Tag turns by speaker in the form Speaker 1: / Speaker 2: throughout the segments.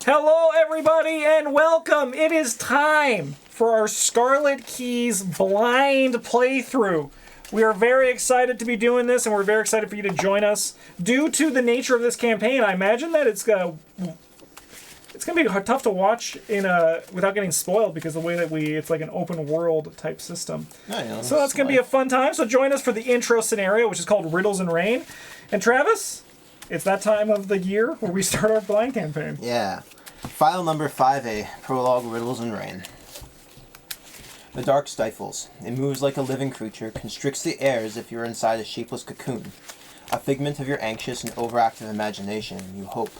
Speaker 1: Hello, everybody, and welcome. It is time for our Scarlet Keys blind playthrough. We are very excited to be doing this, and we're very excited for you to join us. Due to the nature of this campaign, I imagine that it's going to be tough to watch without getting spoiled, because the way that it's like an open world type system. So that's going to be a fun time. So join us for the intro scenario, which is called Riddles and Rain. And Travis, it's that time of the year where we start our blind campaign.
Speaker 2: Yeah. File number 5A, Prologue, Riddles and Rain. The dark stifles. It moves like a living creature, constricts the air as if you were inside a shapeless cocoon. A figment of your anxious and overactive imagination, you hope.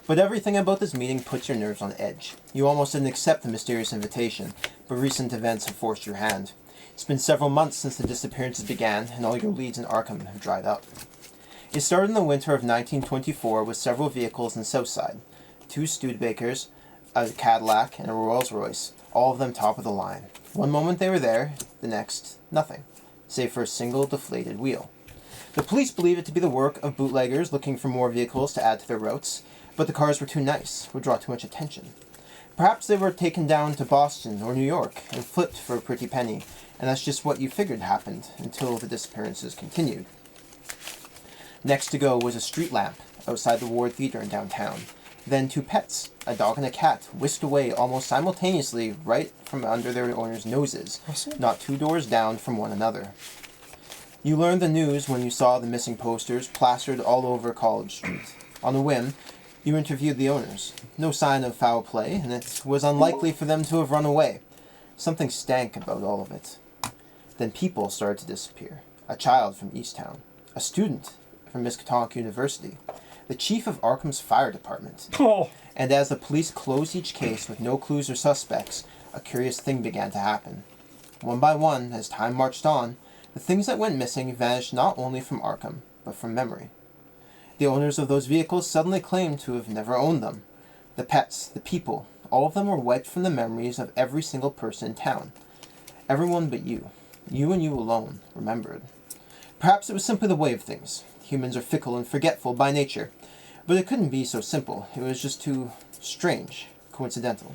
Speaker 2: But everything about this meeting puts your nerves on edge. You almost didn't accept the mysterious invitation, but recent events have forced your hand. It's been several months since the disappearances began, and all your leads in Arkham have dried up. It started in the winter of 1924 with several vehicles in Southside. 2 Studebakers, a Cadillac, and a Rolls-Royce, all of them top of the line. One moment they were there, the next, nothing, save for a single deflated wheel. The police believe it to be the work of bootleggers looking for more vehicles to add to their routes, but the cars were too nice, would draw too much attention. Perhaps they were taken down to Boston or New York and flipped for a pretty penny, and that's just what you figured happened until the disappearances continued. Next to go was a street lamp outside the Ward Theater in downtown. Then 2 pets, a dog and a cat, whisked away almost simultaneously right from under their owners' noses, not 2 doors down from one another. You learned the news when you saw the missing posters plastered all over College Street. On a whim, you interviewed the owners. No sign of foul play, and it was unlikely for them to have run away. Something stank about all of it. Then people started to disappear. A child from Easttown. A student from Miskatonic University. The chief of Arkham's fire department.
Speaker 1: Oh.
Speaker 2: And as the police closed each case with no clues or suspects, a curious thing began to happen. One by one, as time marched on, the things that went missing vanished not only from Arkham, but from memory. The owners of those vehicles suddenly claimed to have never owned them. The pets, the people, all of them were wiped from the memories of every single person in town. Everyone but you. You and you alone remembered. Perhaps it was simply the way of things. Humans are fickle and forgetful by nature. But it couldn't be so simple. It was just too strange, coincidental.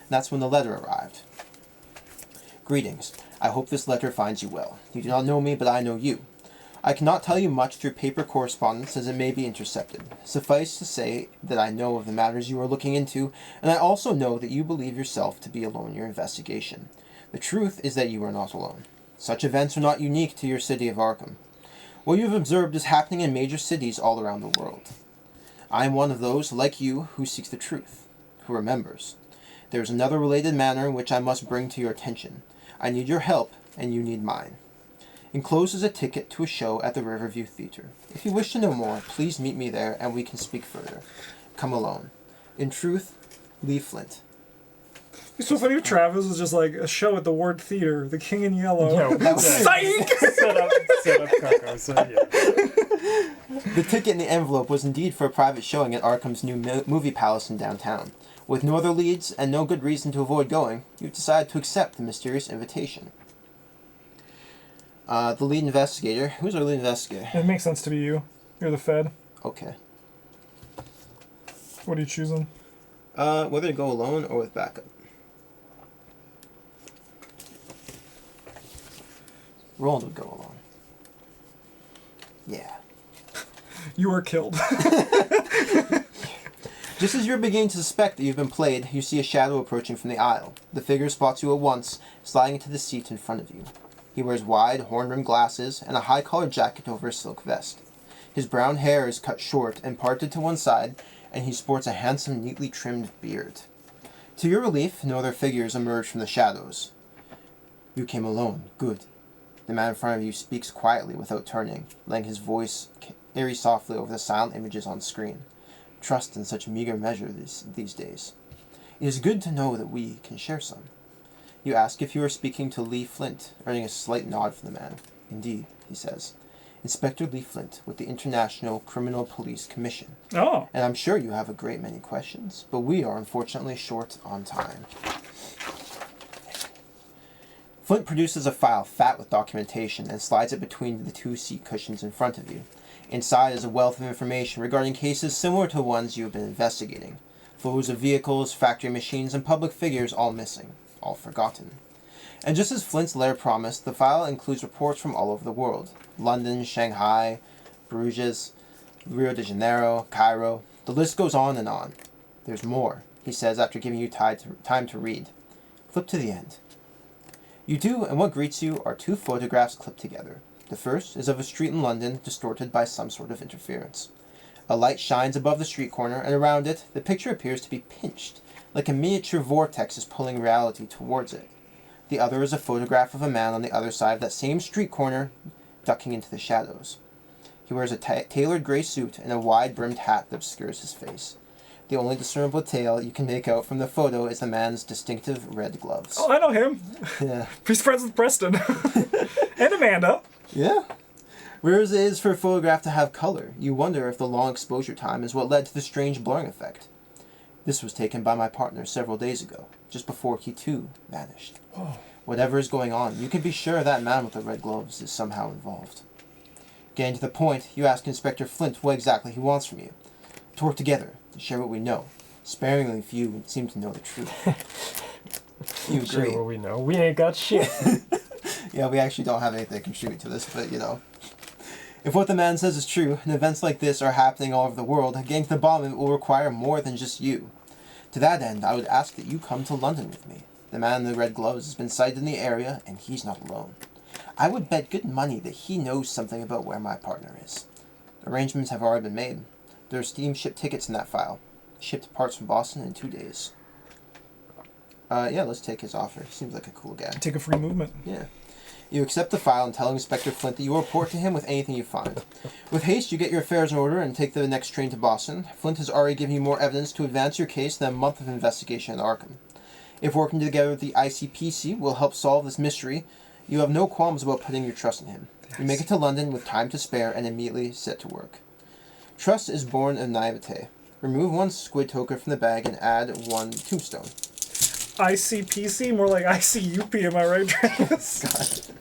Speaker 2: And that's when the letter arrived. Greetings. I hope this letter finds you well. You do not know me, but I know you. I cannot tell you much through paper correspondence, as it may be intercepted. Suffice to say that I know of the matters you are looking into, and I also know that you believe yourself to be alone in your investigation. The truth is that you are not alone. Such events are not unique to your city of Arkham. What you have observed is happening in major cities all around the world. I am one of those, like you, who seeks the truth, who remembers. There is another related matter in which I must bring to your attention. I need your help, and you need mine. Enclosed is a ticket to a show at the Riverview Theater. If you wish to know more, please meet me there, and we can speak further. Come alone. In truth, Lee Flint.
Speaker 1: It's so funny if Travis was just like a show at the Ward Theater, The King in Yellow.
Speaker 3: No,
Speaker 1: Psych!
Speaker 3: set up Coco, so yeah.
Speaker 2: The ticket in the envelope was indeed for a private showing at Arkham's new movie palace in downtown. With no other leads and no good reason to avoid going, you decided to accept the mysterious invitation. The lead investigator. Who's our lead investigator?
Speaker 1: It makes sense to be you. You're the Fed.
Speaker 2: Okay.
Speaker 1: What are you choosing?
Speaker 2: Whether to go alone or with backup. Roland would go alone. Yeah.
Speaker 1: You are killed.
Speaker 2: Just as you're beginning to suspect that you've been played, you see a shadow approaching from the aisle. The figure spots you at once, sliding into the seat in front of you. He wears wide, horn-rimmed glasses and a high-collared jacket over a silk vest. His brown hair is cut short and parted to one side, and he sports a handsome, neatly trimmed beard. To your relief, no other figures emerge from the shadows. You came alone. Good. The man in front of you speaks quietly without turning, letting his voice carry softly over the silent images on screen. Trust in such meager measure these days. It is good to know that we can share some. You ask if you are speaking to Lee Flint, earning a slight nod from the man. Indeed, he says. Inspector Lee Flint with the International Criminal Police Commission.
Speaker 1: Oh.
Speaker 2: And I'm sure you have a great many questions, but we are unfortunately short on time. Flint produces a file fat with documentation and slides it between the 2 seat cushions in front of you. Inside is a wealth of information regarding cases similar to ones you have been investigating. Photos of vehicles, factory machines, and public figures all missing, all forgotten. And just as Flint's lair promised, the file includes reports from all over the world. London, Shanghai, Bruges, Rio de Janeiro, Cairo. The list goes on and on. There's more, he says after giving you time to read. Flip to the end. You do, and what greets you are two photographs clipped together. The first is of a street in London distorted by some sort of interference. A light shines above the street corner, and around it, the picture appears to be pinched, like a miniature vortex is pulling reality towards it. The other is a photograph of a man on the other side of that same street corner, ducking into the shadows. He wears a tailored gray suit and a wide-brimmed hat that obscures his face. The only discernible detail you can make out from the photo is the man's distinctive red gloves.
Speaker 1: Oh, I know him.
Speaker 2: Yeah.
Speaker 1: He's friends with Preston. And Amanda.
Speaker 2: Yeah. Whereas it is for a photograph to have color, you wonder if the long exposure time is what led to the strange blurring effect. This was taken by my partner several days ago, just before he too vanished.
Speaker 1: Whoa.
Speaker 2: Whatever is going on, you can be sure that man with the red gloves is somehow involved. Getting to the point, you ask Inspector Flint what exactly he wants from you. To work together, to share what we know. Sparingly few seem to know the truth. You agree?
Speaker 3: Sure, what we know. We ain't got shit.
Speaker 2: Yeah, we actually don't have anything to contribute to this, but you know. If what the man says is true, and events like this are happening all over the world, getting to the bottom of it will require more than just you. To that end, I would ask that you come to London with me. The man in the red gloves has been sighted in the area, and he's not alone. I would bet good money that he knows something about where my partner is. Arrangements have already been made. There are steamship tickets in that file. Shipped parts from Boston in 2 days. Yeah, let's take his offer. Seems like a cool guy.
Speaker 1: Take a free movement.
Speaker 2: Yeah. You accept the file and tell Inspector Flint that you will report to him with anything you find. With haste, you get your affairs in order and take the next train to Boston. Flint has already given you more evidence to advance your case than a month of investigation in Arkham. If working together with the ICPC will help solve this mystery, you have no qualms about putting your trust in him. You make it to London with time to spare and immediately set to work. Trust is born of naivete. Remove one squid token from the bag and add one tombstone.
Speaker 1: ICPC? More like ICUP, am I right, Travis?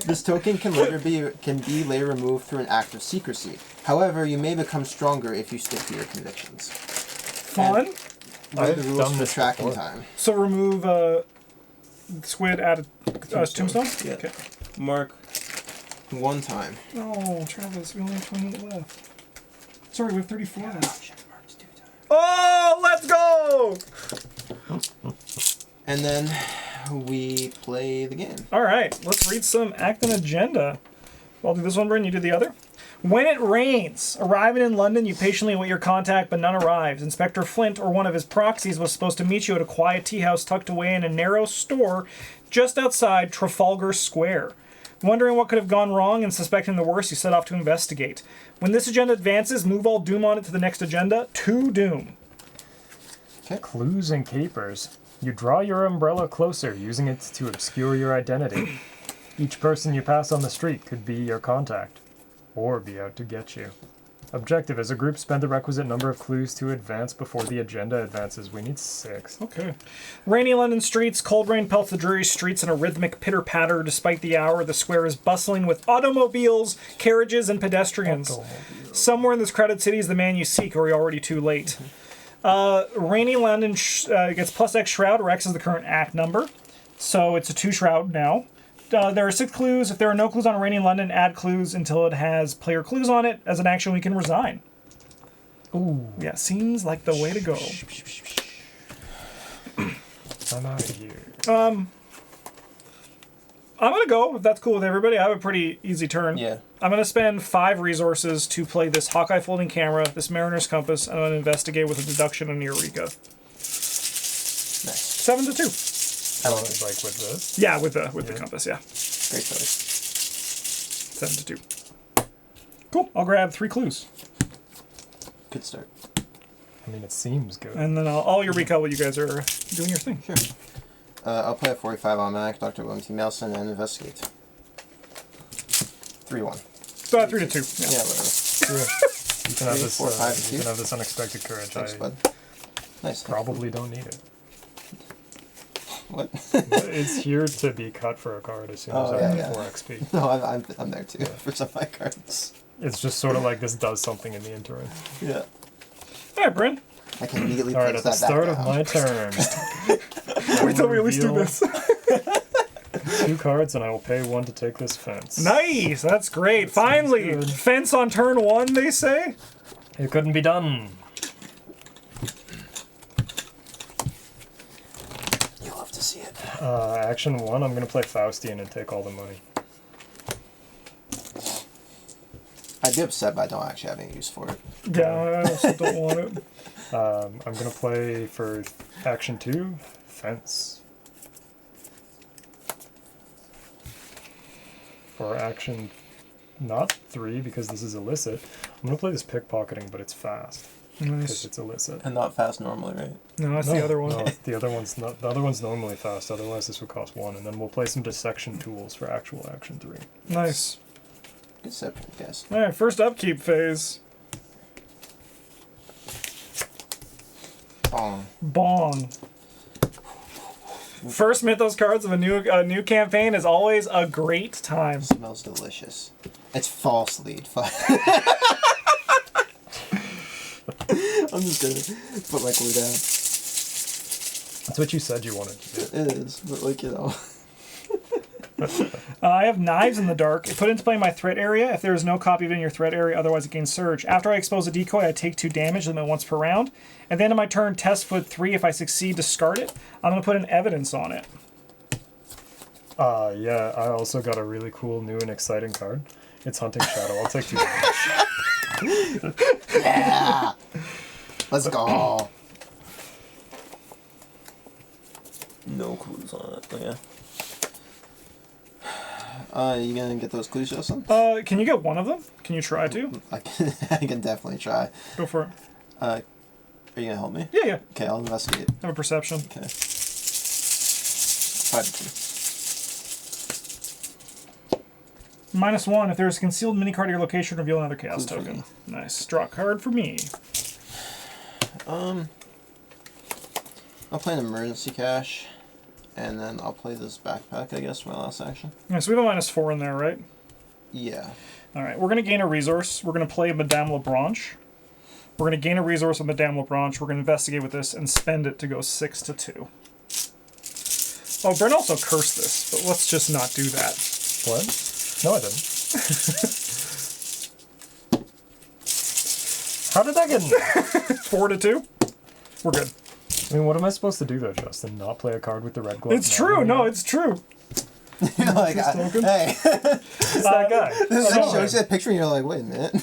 Speaker 2: This token can be later removed through an act of secrecy. However, you may become stronger if you stick to your convictions.
Speaker 1: Fun?
Speaker 2: Read the
Speaker 3: I've
Speaker 2: rules
Speaker 3: done
Speaker 2: for
Speaker 3: this
Speaker 2: tracking
Speaker 3: before.
Speaker 2: time.
Speaker 1: So remove squid, add a tombstone?
Speaker 2: Yeah.
Speaker 1: Okay.
Speaker 2: Mark one time.
Speaker 1: Oh, Travis, we only have 28 left. Sorry, we have 34 left.
Speaker 2: Shit, marks 2 times.
Speaker 1: Oh, let's go!
Speaker 2: And then we play the game.
Speaker 1: All right, let's read some act and agenda. I'll do this one, Bryn, you do the other. When it rains, arriving in London, you patiently await your contact, but none arrives. Inspector Flint, or one of his proxies, was supposed to meet you at a quiet tea house tucked away in a narrow store just outside Trafalgar Square. Wondering what could have gone wrong and suspecting the worst, you set off to investigate. When this agenda advances, move all doom on it to the next agenda. To doom.
Speaker 3: Clues and capers. You draw your umbrella closer, using it to obscure your identity. Each person you pass on the street could be your contact, or be out to get you. Objective: as a group, spend the requisite number of clues to advance before the agenda advances. We need 6.
Speaker 1: Okay. Rainy London streets. Cold rain pelts the dreary streets in a rhythmic pitter-patter. Despite the hour, the square is bustling with automobiles, carriages, and pedestrians. Somewhere in this crowded city is the man you seek, or you're already too late. Rainy London gets plus X shroud, or X is the current act number. So it's a 2 shroud now. There are 6 clues. If there are no clues on Rainy London, add clues until it has player clues on it. As an action, we can resign.
Speaker 3: Ooh,
Speaker 1: Yeah, seems like the way to go.
Speaker 3: I'm out of here.
Speaker 1: I'm going to go, if that's cool with everybody. I have a pretty easy turn.
Speaker 2: Yeah.
Speaker 1: I'm going to spend 5 resources to play this Hawkeye folding camera, this Mariner's Compass, and I'm going to investigate with a deduction and Eureka.
Speaker 2: Nice.
Speaker 1: 7 to 2.
Speaker 2: I
Speaker 3: Oh,
Speaker 2: like it.
Speaker 3: like with this?
Speaker 1: Yeah, with the compass, yeah.
Speaker 2: Great choice.
Speaker 1: 7 to 2. Cool. I'll grab 3 clues.
Speaker 2: Good start.
Speaker 3: I mean, it seems good.
Speaker 1: And then I'll Eureka while you guys are doing your thing.
Speaker 2: Sure. I'll play a 45 automatic, Dr. William T. Nelson, and investigate. 3-1.
Speaker 1: 3 to 2. Yeah.
Speaker 2: Yeah, whatever.
Speaker 3: You can have
Speaker 2: 3,
Speaker 3: this.
Speaker 2: 4, 5,
Speaker 3: You
Speaker 2: 2.
Speaker 3: can have this unexpected courage.
Speaker 2: Thanks,
Speaker 3: I
Speaker 2: bud. Nice.
Speaker 3: probably don't need it.
Speaker 2: What?
Speaker 3: It's here to be cut for a card as soon as
Speaker 2: Oh,
Speaker 3: I
Speaker 2: yeah,
Speaker 3: have
Speaker 2: yeah.
Speaker 3: 4 XP.
Speaker 2: No, I'm there too for some of my cards.
Speaker 3: It's just sort of like this does something in the interim.
Speaker 2: Yeah.
Speaker 1: All right, Bryn.
Speaker 2: I can immediately
Speaker 3: All right,
Speaker 2: place
Speaker 3: at the
Speaker 2: that
Speaker 3: start
Speaker 2: back
Speaker 3: of
Speaker 2: down.
Speaker 3: my turn,
Speaker 1: Wait till we at least do
Speaker 3: reveal
Speaker 1: this.
Speaker 3: 2 cards, and I will pay 1 to take this fence.
Speaker 1: Nice, that's great. Finally,
Speaker 3: good.
Speaker 1: fence on turn 1, they say.
Speaker 3: It couldn't be done.
Speaker 2: You'll love to see it.
Speaker 3: Action 1, I'm gonna play Faustian and take all the money.
Speaker 2: I'd be upset, but I don't actually have any use for it.
Speaker 1: Yeah, I also don't want it.
Speaker 3: I'm gonna play for action 2, fence. For action not 3, because this is illicit, I'm gonna play this pickpocketing, but it's fast because
Speaker 1: Nice.
Speaker 3: it's illicit.
Speaker 2: And not fast normally, right?
Speaker 1: No, that's the other one.
Speaker 3: No, the other one's not. The other one's normally fast. Otherwise, this would cost 1, and then we'll play some dissection tools for actual action 3.
Speaker 1: Nice.
Speaker 2: Good step, guys.
Speaker 1: All right, first upkeep phase.
Speaker 2: Bong.
Speaker 1: Bong. First Mythos cards of a new campaign is always a great time.
Speaker 2: Smells delicious. It's false lead. I'm just gonna put my clue down.
Speaker 3: That's what you said you wanted to do.
Speaker 2: It is, but like, you know.
Speaker 1: I have Knives in the Dark. Put into play in my threat area. If there is no copy of it in your threat area, otherwise it gains Surge. After I expose a decoy, I take 2 damage, limit once per round. At the end of my turn, test foot 3. If I succeed, discard it. I'm going to put an evidence on it.
Speaker 3: Yeah, I also got a really cool new and exciting card. It's Hunting Shadow. I'll take 2 damage.
Speaker 2: Yeah! Let's go! No clues on it, but yeah. You gonna get those clues, Justin?
Speaker 1: Can you get one of them? Can you try to?
Speaker 2: I can definitely try.
Speaker 1: Go for it.
Speaker 2: Are you gonna help me?
Speaker 1: Yeah, yeah.
Speaker 2: Okay, I'll investigate.
Speaker 1: Have a perception.
Speaker 2: Okay. 5 to 2.
Speaker 1: -1. If there is a concealed mini card at your location, reveal another chaos
Speaker 2: Clue for
Speaker 1: token.
Speaker 2: me.
Speaker 1: Nice. Draw a card for me.
Speaker 2: I'll play an emergency cache, and then I'll play this backpack, I guess, for my last action.
Speaker 1: Yeah, so we have a -4 in there, right?
Speaker 2: Yeah.
Speaker 1: All right, we're going to gain a resource. We're going to play Madame Lebranche. We're going to gain a resource with Madame Lebranche. We're going to investigate with this and spend it to go 6 to 2. Oh, Brent also cursed this, but let's just not do that.
Speaker 3: What? No, I didn't. How did that get in there?
Speaker 1: 4 to 2? We're good.
Speaker 3: I mean, what am I supposed to do there, Justin? Not play a card with the red glove?
Speaker 1: It's true. No, it's true.
Speaker 2: You're like,
Speaker 1: token?
Speaker 2: hey.
Speaker 3: It's that guy.
Speaker 2: This
Speaker 1: Oh,
Speaker 2: shows you a picture and you're like, wait a minute.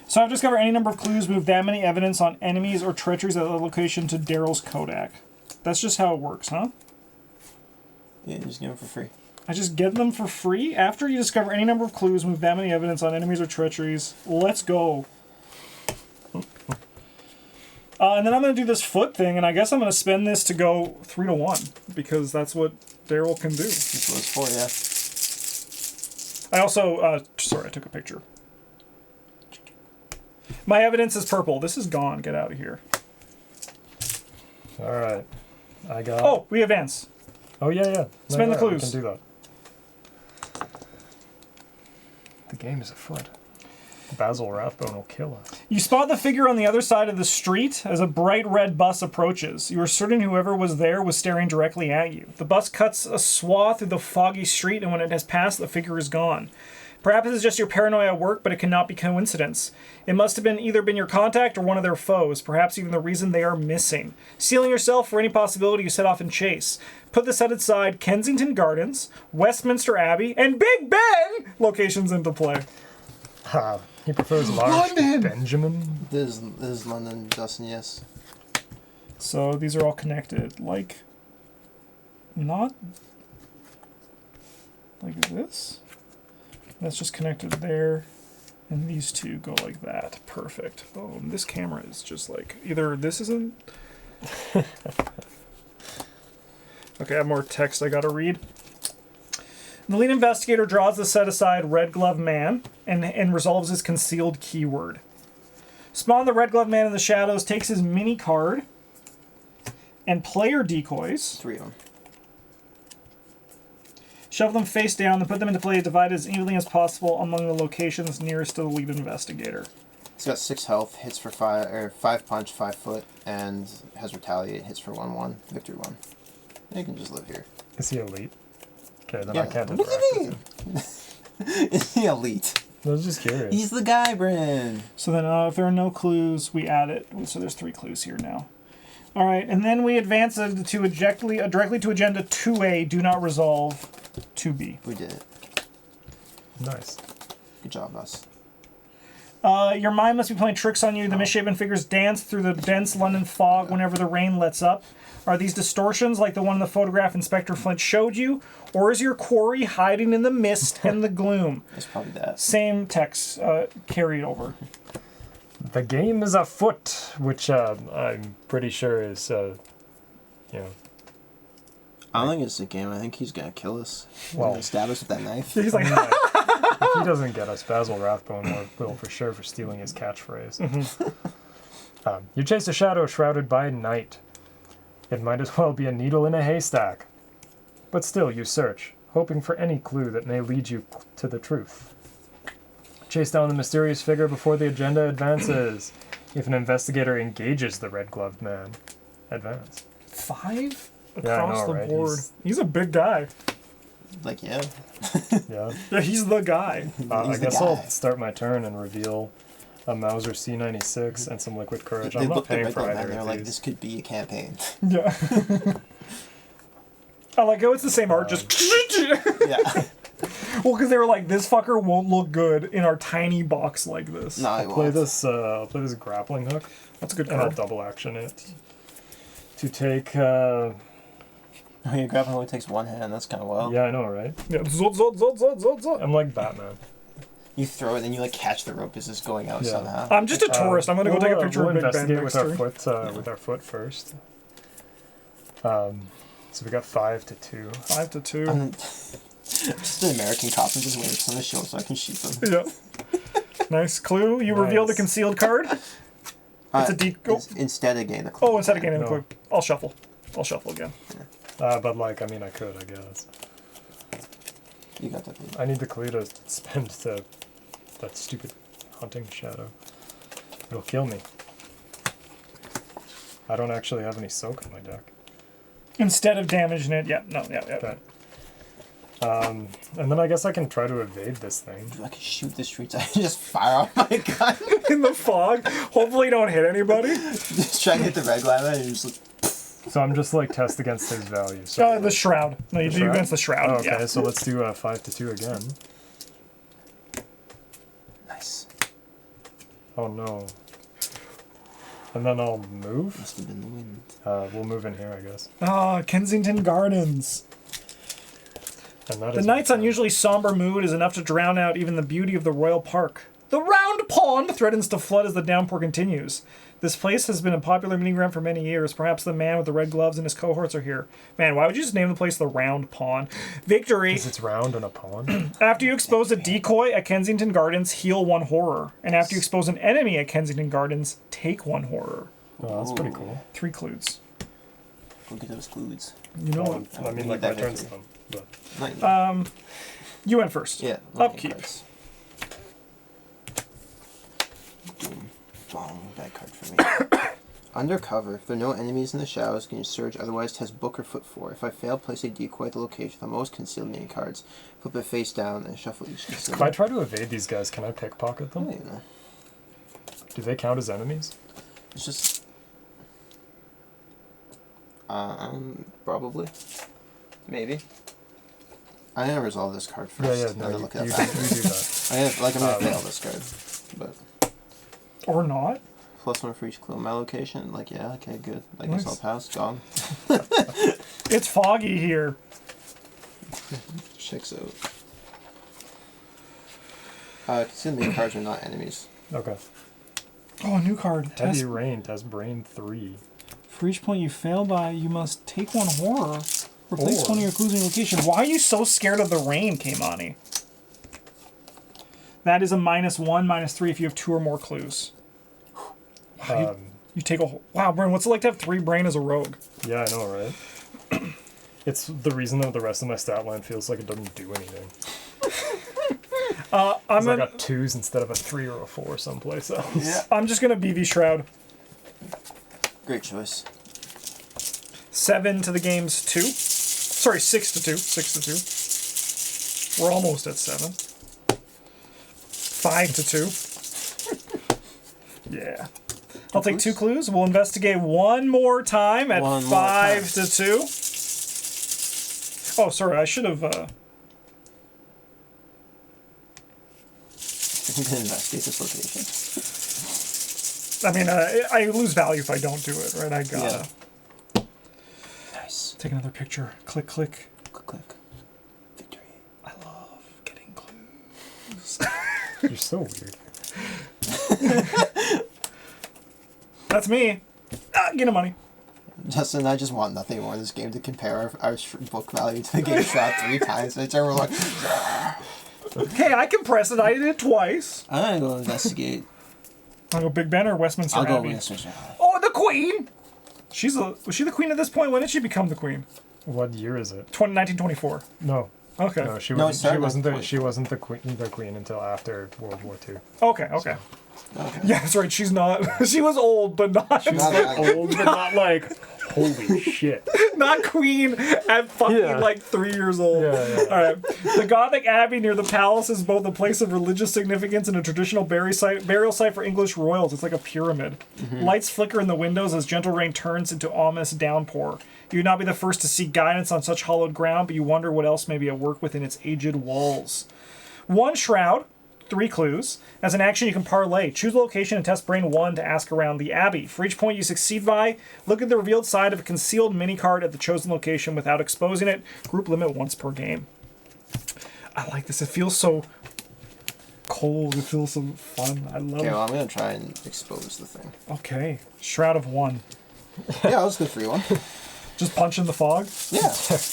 Speaker 1: So I've discovered any number of clues, move that many evidence on enemies or treacheries at a location to Daryl's Kodak. That's just how it works, huh?
Speaker 2: Yeah, you just give them for free.
Speaker 1: I just get them for free? After you discover any number of clues, move that many evidence on enemies or treacheries. Let's go. And then I'm going to do this foot thing, and I guess I'm going to spend this to go 3 to 1, because that's what Daryl can do.
Speaker 2: That's what it's for, yeah.
Speaker 1: I also, sorry, I took a picture. My evidence is purple. This is gone. Get out of here.
Speaker 3: All right. I got...
Speaker 1: Oh, we advance.
Speaker 3: Oh, yeah, yeah.
Speaker 1: Spend the
Speaker 3: We
Speaker 1: clues.
Speaker 3: can do that. The game is afoot. Basil Rathbone will kill us.
Speaker 1: You spot the figure on the other side of the street as a bright red bus approaches. You are certain whoever was there was staring directly at you. The bus cuts a swath through the foggy street, and when it has passed, the figure is gone. Perhaps it's just your paranoia at work, but it cannot be coincidence. It must have either been your contact or one of their foes, perhaps even the reason they are missing. Sealing yourself for any possibility, you set off in chase. Put the set aside Kensington Gardens, Westminster Abbey, and Big Ben locations into play.
Speaker 3: Ha! He prefers large Benjamin.
Speaker 2: This is London, Justin, yes.
Speaker 1: So these are all connected, like, not like this. That's just connected there, and these two go like that. Perfect. Oh, and this camera is just like, either this isn't... Okay, I have more text I gotta read. The lead investigator draws the set-aside Red Glove Man and resolves his concealed keyword. Spawn the Red Glove Man in the shadows, takes his mini card and player decoys.
Speaker 2: 3 of them.
Speaker 1: Shove them face down and put them into play, divided as evenly as possible among the locations nearest to the lead investigator.
Speaker 2: It's got 6 health, hits for 5 punch, 5 foot, and has retaliate, hits for 1/1, victory 1. You can just live here.
Speaker 3: Is he elite? Okay, then
Speaker 2: Yeah.
Speaker 3: I can't
Speaker 2: What do
Speaker 3: interact
Speaker 2: you
Speaker 3: with
Speaker 2: mean?
Speaker 3: him.
Speaker 2: Is he elite?
Speaker 3: I was just curious.
Speaker 2: He's the guy, Bryn.
Speaker 1: So then if there are no clues, we add it. So there's 3 clues here now. All right, and then we advance it to directly to agenda 2A, do not resolve 2B.
Speaker 2: We did it.
Speaker 3: Nice.
Speaker 2: Good job, us.
Speaker 1: Your mind must be playing tricks on you. The misshapen figures dance through the dense London fog whenever the rain lets up. Are these distortions like the one in the photograph Inspector Flint showed you? Or is your quarry hiding in the mist and the gloom?
Speaker 2: It's probably that.
Speaker 1: Same text carried over.
Speaker 3: The game is afoot, which I'm pretty sure is, you know.
Speaker 2: I don't think it's a game. I think he's gonna kill us.
Speaker 3: Well-
Speaker 2: Stab us with that knife.
Speaker 1: He's like,
Speaker 3: If he doesn't get us, Basil Rathbone will for sure for stealing his catchphrase. You chase a shadow shrouded by night. It might as well be a needle in a haystack. But still, you search, hoping for any clue that may lead you to the truth. Chase down the mysterious figure before the agenda advances. If an investigator engages the red-gloved man, advance.
Speaker 1: 5
Speaker 3: Yeah, I
Speaker 1: across
Speaker 3: know,
Speaker 1: the
Speaker 3: right?
Speaker 1: board. He's a big guy.
Speaker 2: Like, yeah.
Speaker 3: Yeah.
Speaker 1: Yeah, he's the guy.
Speaker 3: I
Speaker 2: He's the
Speaker 3: guess
Speaker 2: guy.
Speaker 3: I'll start my turn and reveal a Mauser C96 and some liquid courage.
Speaker 2: They
Speaker 3: I'm not
Speaker 2: looked at
Speaker 3: paying
Speaker 2: Red
Speaker 3: for
Speaker 2: Glove
Speaker 3: either
Speaker 2: and they're
Speaker 3: of
Speaker 2: like,
Speaker 3: these.
Speaker 2: this could be a campaign.
Speaker 1: Yeah. I like how it's the same art, just...
Speaker 2: Yeah.
Speaker 1: Well, because they were like, this fucker won't look good in our tiny box like this.
Speaker 2: No, I
Speaker 3: I'll play
Speaker 2: won't.
Speaker 3: this. I'll play this grappling hook,
Speaker 1: That's a good
Speaker 3: and I'll
Speaker 1: card.
Speaker 3: double action it to take.
Speaker 2: Oh, your grappling only takes 1 hand. That's kind of wild.
Speaker 3: Yeah, I know, right?
Speaker 1: Yeah, zot, zot, zot, zot, zot, zot.
Speaker 3: I'm like Batman.
Speaker 2: You throw it and then you like catch the rope as it's going out
Speaker 3: Yeah.
Speaker 2: somehow.
Speaker 1: I'm just a tourist. I'm going to go take a picture
Speaker 3: we'll
Speaker 1: of Big Ben
Speaker 3: investigate
Speaker 1: next
Speaker 3: with our
Speaker 1: turn.
Speaker 3: foot. With our foot first. So we got 5 to 2.
Speaker 1: 5 to 2.
Speaker 2: I'm just an American cop and just waiting for someone to show up so I can shoot them.
Speaker 1: Yeah. Nice clue. You reveal the
Speaker 3: Nice.
Speaker 1: concealed card. It's a deep. Oh,
Speaker 2: Instead of getting the clue.
Speaker 1: instead of getting a
Speaker 3: No.
Speaker 1: clue. I'll shuffle. I'll shuffle again.
Speaker 3: But like, I mean, I could, I guess.
Speaker 2: You got that. Dude.
Speaker 3: I need the clue to spend that stupid hunting shadow. It'll kill me. I don't actually have any soak in my deck.
Speaker 1: Instead of damaging it, yeah, no, yeah.
Speaker 3: Okay. And then I guess I can try to evade this thing.
Speaker 2: Dude, I can shoot the streets. I can just fire off my gun.
Speaker 1: In the fog. Hopefully, you don't hit anybody.
Speaker 2: Just try to hit the red line and you just like,
Speaker 3: So I'm just like test against his value. So
Speaker 1: The shroud. No, you do
Speaker 3: shroud?
Speaker 1: against the shroud.
Speaker 3: Oh, okay,
Speaker 1: Yeah.
Speaker 3: so let's do 5 to 2 again.
Speaker 2: nice.
Speaker 3: Oh no. And then I'll move.
Speaker 2: Must have been the wind.
Speaker 3: We'll move in here, I guess.
Speaker 1: Kensington Gardens.
Speaker 3: And that
Speaker 1: The
Speaker 3: is
Speaker 1: night's unusually somber mood is enough to drown out even the beauty of the royal park. The round pond threatens to flood as the downpour continues. This place has been a popular meeting ground for many years. Perhaps the man with the red gloves and his cohorts are here. Man, why would you just name the place the Round Pond? Victory.
Speaker 3: Because it's round and a pond.
Speaker 1: After you expose a decoy at Kensington Gardens, heal 1 horror. And after you expose an enemy at Kensington Gardens, take 1 horror.
Speaker 3: Oh, that's pretty cool.
Speaker 1: 3 clues.
Speaker 2: Go get those clues.
Speaker 1: You know what?
Speaker 3: I mean,
Speaker 2: need
Speaker 3: like
Speaker 2: that
Speaker 3: my turn's
Speaker 2: victory.
Speaker 3: done. But
Speaker 2: Not you.
Speaker 1: You went first.
Speaker 2: Yeah.
Speaker 1: Upkeep.
Speaker 2: Cards. Boom. Bong. Bad card for me. Undercover. If there are no enemies in the shadows, can you surge? Otherwise, test book or foot 4. If I fail, place a decoy at the location with the most concealed mini cards. Flip it face down and shuffle each concealed.
Speaker 3: if I try to evade these guys, can I pickpocket them?
Speaker 2: I don't know.
Speaker 3: Do they count as enemies?
Speaker 2: It's just. Probably. Maybe. I'm gonna resolve this card first.
Speaker 3: Yeah,
Speaker 2: and
Speaker 3: no,
Speaker 2: then
Speaker 3: you
Speaker 2: look
Speaker 3: do
Speaker 2: at that.
Speaker 3: that.
Speaker 2: I'm gonna fail this card. But
Speaker 1: Or not.
Speaker 2: +1 for each clue on my location. Like, yeah, okay, good. I
Speaker 1: Nice.
Speaker 2: guess I'll pass. Gone.
Speaker 1: It's foggy here.
Speaker 2: Checks out. Concealed mini cards are not enemies.
Speaker 3: Okay.
Speaker 1: Oh, a new card.
Speaker 3: Heavy
Speaker 1: Test.
Speaker 3: rain, test brain 3.
Speaker 1: For each point you fail by, you must take 1 horror. Replace
Speaker 3: Or-
Speaker 1: one of your clues in your location. Why are you so scared of the rain, Keimani? That is a -1, -3 if you have 2 or more clues. You take a... Wow, Bryn, what's it like to have 3 brain as a rogue?
Speaker 3: Yeah, I know, right? It's the reason that the rest of my stat line feels like it doesn't do anything.
Speaker 1: I'm
Speaker 3: I
Speaker 1: gonna,
Speaker 3: got 2s instead of a 3 or a 4 someplace else.
Speaker 2: Yeah.
Speaker 1: I'm just gonna BV Shroud.
Speaker 2: Great choice.
Speaker 1: 7 to the game's 2. Sorry, 6 to 2. 6 to 2. We're almost at 7. 5 to 2. Yeah. I'll take 2 clues. We'll investigate one more time at
Speaker 2: One more
Speaker 1: 5
Speaker 2: time.
Speaker 1: to 2. Oh, sorry, I should have.
Speaker 2: I'm gonna investigate this location.
Speaker 1: I mean, I lose value if I don't do it, right? I gotta.
Speaker 2: Yeah. Nice.
Speaker 1: Take another picture. Click, click.
Speaker 2: Click, click. Victory.
Speaker 1: I love getting clues.
Speaker 3: You're so weird.
Speaker 1: That's me. Get him money.
Speaker 2: Justin, I just want nothing more in this game to compare our book value to the game shot 3 times. Each time we're like,
Speaker 1: Okay, I can press it. I did it twice.
Speaker 2: I'm gonna go investigate.
Speaker 1: I'll go Big Ben or Westminster
Speaker 2: I'll go
Speaker 1: Abbey.
Speaker 2: Westminster.
Speaker 1: Oh, the Queen! Was she the Queen at this point? When did she become the Queen?
Speaker 3: What year is it?
Speaker 1: 1924.
Speaker 3: No.
Speaker 1: Okay.
Speaker 3: No, she
Speaker 2: No, it
Speaker 3: wasn't.
Speaker 2: started
Speaker 3: She wasn't
Speaker 2: with
Speaker 3: the. She wasn't the queen until after World War II.
Speaker 1: Okay, okay.
Speaker 2: Okay.
Speaker 1: Yeah, that's right. She's not. She was old, but not
Speaker 2: Not that-
Speaker 3: Old, but not like holy shit.
Speaker 1: not queen at fucking
Speaker 3: Yeah.
Speaker 1: like 3 years old.
Speaker 3: Yeah.
Speaker 1: All right. The Gothic Abbey near the palace is both a place of religious significance and a traditional burial site for English royals. It's like a pyramid. Lights flicker in the windows as gentle rain turns into ominous downpour. You would not be the first to seek guidance on such hallowed ground, but you wonder what else may be at work within its aged walls. 1 shroud. 3 clues. As an action, you can parlay. Choose a location and test brain 1 to ask around the abbey. For each point you succeed by, look at the revealed side of a concealed mini card at the chosen location without exposing it. Group limit once per game. I like this. It feels so cold. It feels so fun. I love
Speaker 2: Okay,
Speaker 1: it.
Speaker 2: well, I'm gonna try and expose the thing.
Speaker 1: Okay. Shroud of 1.
Speaker 2: Yeah, I'll just go 3-1.
Speaker 1: Just punch in the fog.
Speaker 2: Yeah.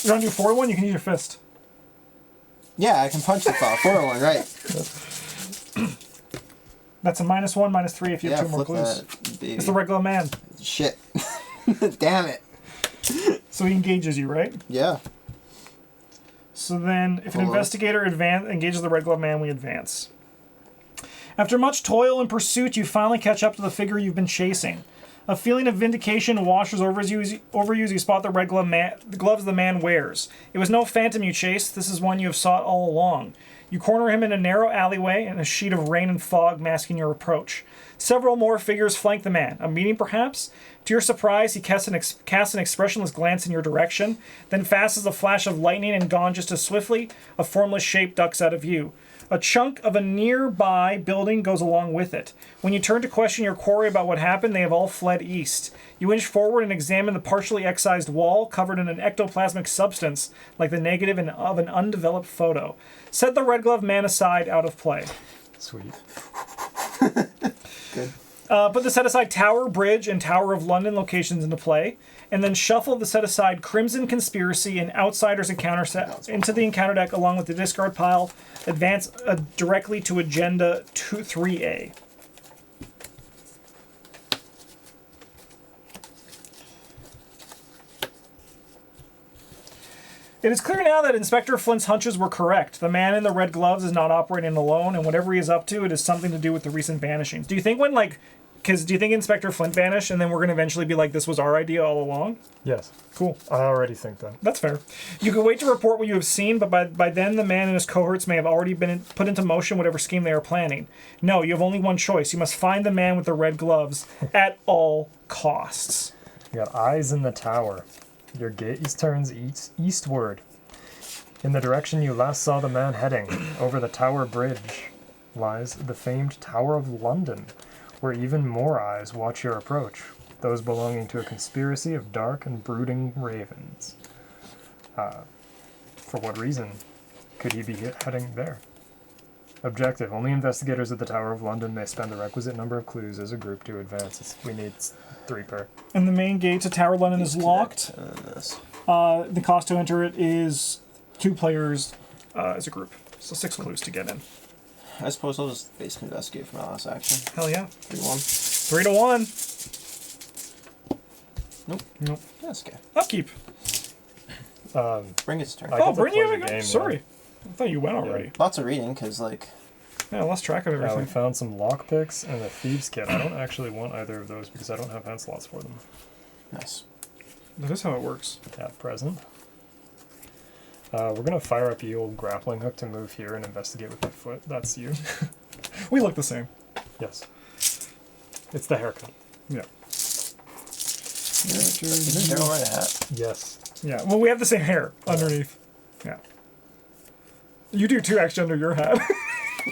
Speaker 1: You want to do 4-1? You can use your fist.
Speaker 2: Yeah, I can punch the file. 4-1, right.
Speaker 1: That's a -1, -3 if you have
Speaker 2: Yeah,
Speaker 1: 2 more
Speaker 2: flip
Speaker 1: clues.
Speaker 2: that, baby.
Speaker 1: It's the regular man.
Speaker 2: Shit. Damn it.
Speaker 1: So he engages you, right?
Speaker 2: Yeah.
Speaker 1: So then, if an
Speaker 2: Hello.
Speaker 1: investigator engages the Red Glove Man, we advance. After much toil and pursuit, you finally catch up to the figure you've been chasing. A feeling of vindication washes over you as you spot the red gloves the man wears. It was no phantom you chased. This is one you have sought all along. You corner him in a narrow alleyway, and a sheet of rain and fog masking your approach. Several more figures flank the man. A meeting, perhaps? To your surprise, he casts an expressionless glance in your direction. Then, fast as a flash of lightning and gone just as swiftly, a formless shape ducks out of view. A chunk of a nearby building goes along with it. When you turn to question your quarry about what happened, they have all fled east. You inch forward and examine the partially excised wall, covered in an ectoplasmic substance, like the negative of an undeveloped photo. Set the Red Glove Man aside, out of play.
Speaker 3: Sweet.
Speaker 2: Good.
Speaker 1: Put the set-aside Tower, Bridge, and Tower of London locations into play, and then shuffle the set-aside Crimson Conspiracy and Outsiders encounter set into the encounter deck along with the discard pile. Advance directly to Agenda 3A. It is clear now that Inspector Flint's hunches were correct. The man in the red gloves is not operating alone, and whatever he is up to, it is something to do with the recent vanishings. Do you think do you think Inspector Flint vanished, and then we're going to eventually be like, this was our idea all along?
Speaker 3: Yes.
Speaker 1: Cool.
Speaker 3: I already think that.
Speaker 1: That's fair. You can wait to report what you have seen, but by then the man and his cohorts may have already been put into motion whatever scheme they are planning. No, you have only one choice. You must find the man with the red gloves at all costs.
Speaker 3: You got eyes in the tower. Your gaze turns eastward. In the direction you last saw the man heading, over the Tower Bridge, lies the famed Tower of London, where even more eyes watch your approach, those belonging to a conspiracy of dark and brooding ravens. For what reason could he be heading there? Objective: only investigators at the Tower of London may spend the requisite number of clues as a group to advance. We need 3 per.
Speaker 1: And the main gate to Tower London is locked. The cost to enter it is 2 players as a group. So 6 clues to get in.
Speaker 2: I suppose I'll just basically investigate for my last action.
Speaker 1: Hell yeah.
Speaker 2: 3-1.
Speaker 1: 3 to 1.
Speaker 2: Nope.
Speaker 1: Nope.
Speaker 2: That's okay.
Speaker 1: Upkeep.
Speaker 2: Bring its turn.
Speaker 3: I
Speaker 1: Oh,
Speaker 3: get to
Speaker 1: Bryn,
Speaker 3: play
Speaker 1: you
Speaker 3: the
Speaker 1: have a
Speaker 3: game,
Speaker 1: game. Sorry. I thought you went already.
Speaker 2: Lots of reading, because, like,
Speaker 1: Yeah, I lost track of
Speaker 3: We
Speaker 1: everything.
Speaker 3: found some lockpicks and a thieves kit. I don't actually want either of those because I don't have hand slots for them.
Speaker 2: Nice.
Speaker 1: That is how it works.
Speaker 3: At present. We're gonna fire up the old grappling hook to move here and investigate with my foot. That's you.
Speaker 1: We look the same.
Speaker 3: Yes. It's the haircut.
Speaker 1: Yeah.
Speaker 2: Isn't Daryl wearing a hat?
Speaker 3: Yes.
Speaker 1: Yeah. Well, we have the same hair underneath. Yeah. You do too, actually, under your hat.